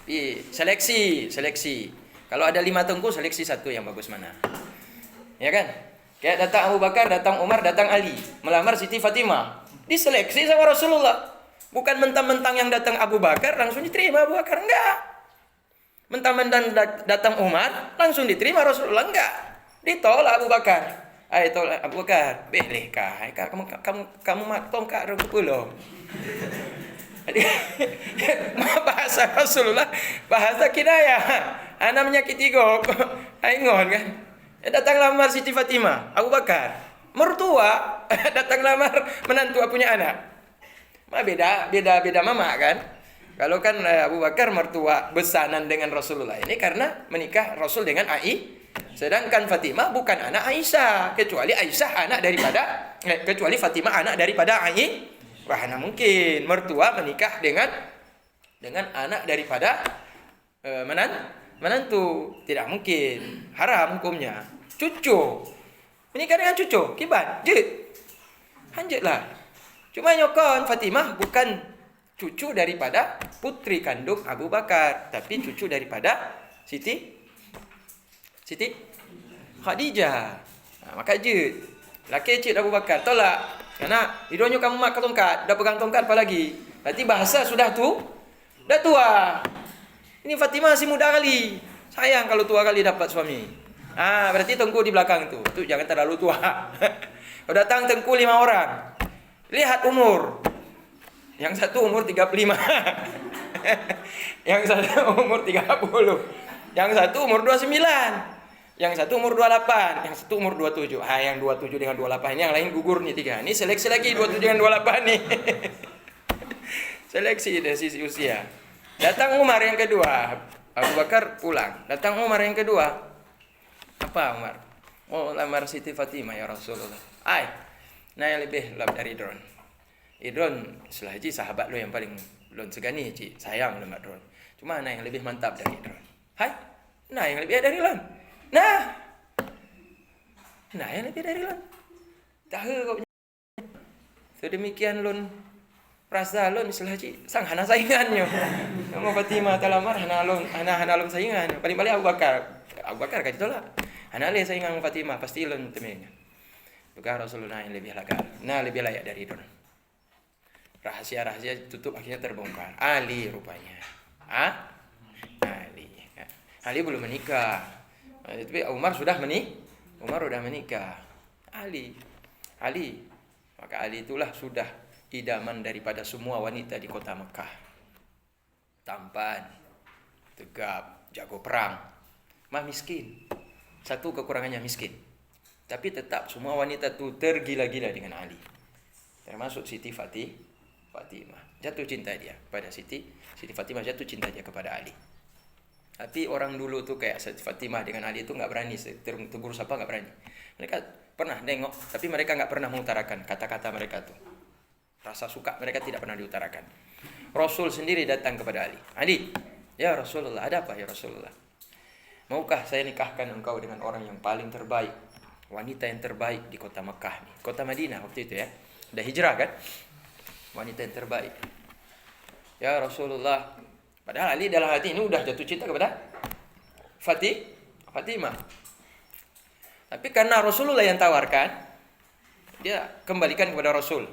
Tapi seleksi. Kalau ada 5 tengku, seleksi satu yang bagus mana. Ya kan? Kayak datang Abu Bakar, datang Umar, datang Ali, melamar Siti Fatimah. Diseleksi sama Rasulullah. Bukan mentang-mentang yang datang Abu Bakar langsung diterima Abu Bakar, enggak. Mentang-mentang datang Umar langsung diterima Rasulullah, enggak. Ditolak Abu Bakar. Tolak Abu Bakar. Bolehkah? Kamu tongkat regu pulau. Bahasa Rasulullah, bahasa kinayah. Anak menyakiti gok. Aingon kan. Datang lamar Siti Fatimah, Abu Bakar. Mertua datang lamar menantu punya anak. Beda mama kan. Kalau kan Abu Bakar mertua besanan dengan Rasulullah ini karena menikah Rasul dengan sedangkan Fatimah bukan anak Aisyah, kecuali Fatimah anak daripada Wah, nah mungkin mertua menikah dengan anak daripada menantu. Tidak mungkin. Haram hukumnya. Cucu. Menikah dengan cucu. Kibat. Hanjitlah. Cuma nyokon Fatimah bukan cucu daripada putri kandung Abu Bakar, tapi cucu daripada Siti Khadijah. Maka laki cik Abu Bakar tolak. Karena hidupnya kamu makan tongkat, dah pegang tongkat apa lagi? Berarti bahasa dah tua. Ini Fatimah masih muda kali. Sayang kalau tua kali dapat suami. Berarti tengku di belakang tu jangan terlalu tua. Kalau datang tengku 5 orang. Lihat umur. Yang satu umur 35. Yang satu umur 30. Yang satu umur 29. Yang satu umur 28, yang satu umur 27. Yang 27 dengan 28 ini yang lain gugur nih 3. Ini seleksi lagi 27 dengan 28 nih. Seleksi dari sisi usia. Datang Umar yang kedua, Abu Bakar pulang. Datang Umar yang kedua. Apa Umar? Mau lamar Siti Fatimah ya Rasulullah. Nah yang lebih love dari Idron. Idron setelah Haji sahabat lo yang paling belum segani Haji. Sayang lo Idron. Cuma yang lebih mantap dari Idron. Yang lebih dari Lon. Nah yang lebih dari Lon. Tahu kau sedemikian Lon. Rasa Lon istilah Haji sang hana saingannya. Sama Fatimah talamar hana Lon saingan. Paling-paling Abu Bakar kaji tolak. Hana le saingan Fatimah pasti Lon temenya. Bukan Rasulullah yang lebih lebih layak dari Lon. Rahasia tutup akhirnya terbongkar. Ali rupanya. Ali belum menikah. Tapi Umar sudah menikah. Ali. Maka Ali itulah sudah idaman daripada semua wanita di kota Mekah. Tampan, tegap, jago perang. Miskin. Satu kekurangannya miskin. Tapi tetap semua wanita itu tergila-gila dengan Ali. Termasuk Siti Fatimah. Jatuh cinta dia pada Siti Fatimah, jatuh cinta dia kepada Ali. Tapi orang dulu tuh kayak Fatimah dengan Ali itu nggak berani tegur sapa, nggak berani. Mereka pernah nengok, tapi mereka nggak pernah mengutarakan kata-kata mereka tuh. Rasa suka mereka tidak pernah diutarakan. Rasul sendiri datang kepada Ali, ya Rasulullah, ada apa ya Rasulullah? Maukah saya nikahkan engkau dengan orang yang paling terbaik, wanita yang terbaik di kota Mekah nih, kota Madinah waktu itu ya, udah hijrah kan? Wanita yang terbaik. Ya Rasulullah. Padahal Ali dalam hati ini udah jatuh cinta kepada Fatimah. Tapi karena Rasulullah yang tawarkan, dia kembalikan kepada Rasul.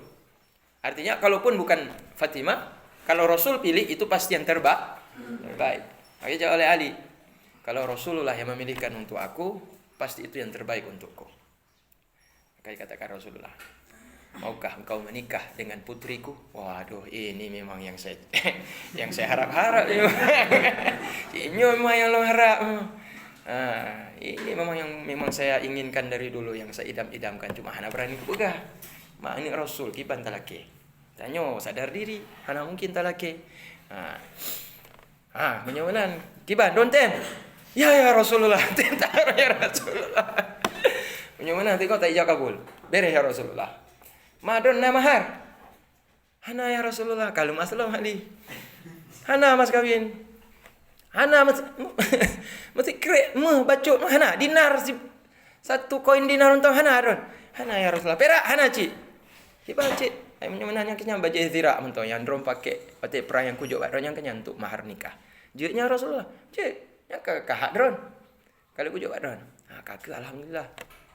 Artinya kalaupun bukan Fatimah, kalau Rasul pilih itu pasti yang terbaik. Makanya jawab oleh Ali, kalau Rasulullah yang memilihkan untuk aku, pasti itu yang terbaik untukku. Maka dikatakan Rasulullah, maukah engkau menikah dengan putriku? Waduh, ini memang yang saya harap-harap. Ini memang yang lo harap. Ini memang saya inginkan dari dulu, yang saya idam-idamkan. Cuma hana berani kupegah. Ini Rasul kiban talake. Tanyo sadar diri, hana mungkin talake. Menyawanan kiban donten. Ya Rasulullah, tentar ya Rasulullah. Menyawanan tiko tak ijab kabul. Beres ya Rasulullah. Madonna mahar. Hana ya Rasulullah, kalau masalah Ali. Hana mas kawin. Hana mas mesti kre bacut hana dinar satu koin dinar untuk hana ron. Hana ya Rasulullah. Perak hana ci. Kiba ci. Ai menanya kenyang baca zira mento yang drom pakai perang yang kujuk ron yang kenyang untuk mahar nikah. Jeuknya Rasulullah, "Cek, yang kahak dron." Kalau kujuk dron. Nah, kakak alhamdulillah.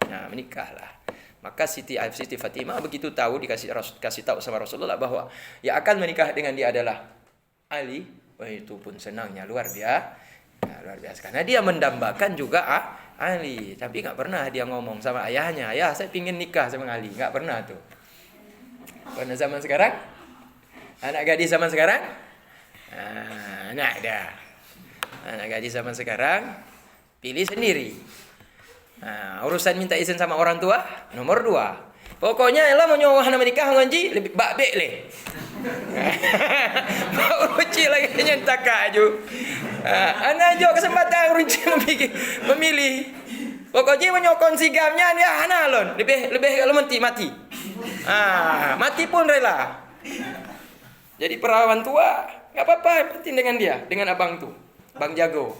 Nah, menikahlah. Maka Siti Fatimah begitu tahu kasih tahu sama Rasulullah bahwa yang akan menikah dengan dia adalah Ali. Wah, itu pun senangnya luar biasa. Nah, luar biasa. Karena dia mendambakan juga Ali. Tapi nggak pernah dia ngomong sama ayahnya, "Ayah, saya pingin nikah sama Ali." Nggak pernah tuh. Pada zaman sekarang, anak gadis zaman sekarang, nah ada. Anak gadis zaman sekarang, pilih sendiri. Nah, urusan minta izin sama orang tua, nomor 2. Pokoknya elah mau nyowah nama nikah nganji lebih bakbek le. Mau ruci lagi nyentak aju. Anak jo kesempatan ruci memilih. Pokoknya mau nyokon sigamnya dia anak lon, lebih kalau mati. Mati pun rela. Jadi perawan tua nggak apa-apa, penting dengan dia, dengan abang tuh, Bang Jago.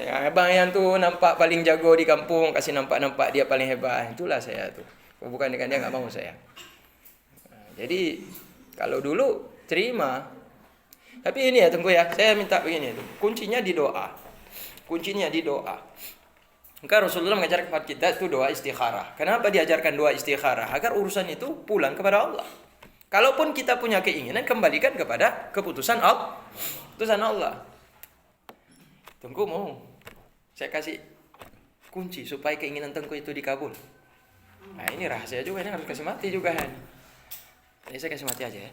Ya, abang yang tuh nampak paling jago di kampung, kasih nampak dia paling hebat. Itulah saya tuh. Bukan dengan dia nggak mau saya. Jadi kalau dulu terima. Tapi ini ya tunggu ya, saya minta begini tuh. Kuncinya di doa. Maka Rasulullah mengajarkan kepada kita itu doa istikharah. Kenapa diajarkan doa istikharah? Agar urusan itu pulang kepada Allah. Kalaupun kita punya keinginan, kembalikan kepada keputusan Allah. Keputusan Allah. Tunggu mau. Saya kasih kunci supaya keinginan tengku itu dikabul. Nah ini rahasia juga, ini harus kasih mati juga. Ini saya kasih mati aja ya.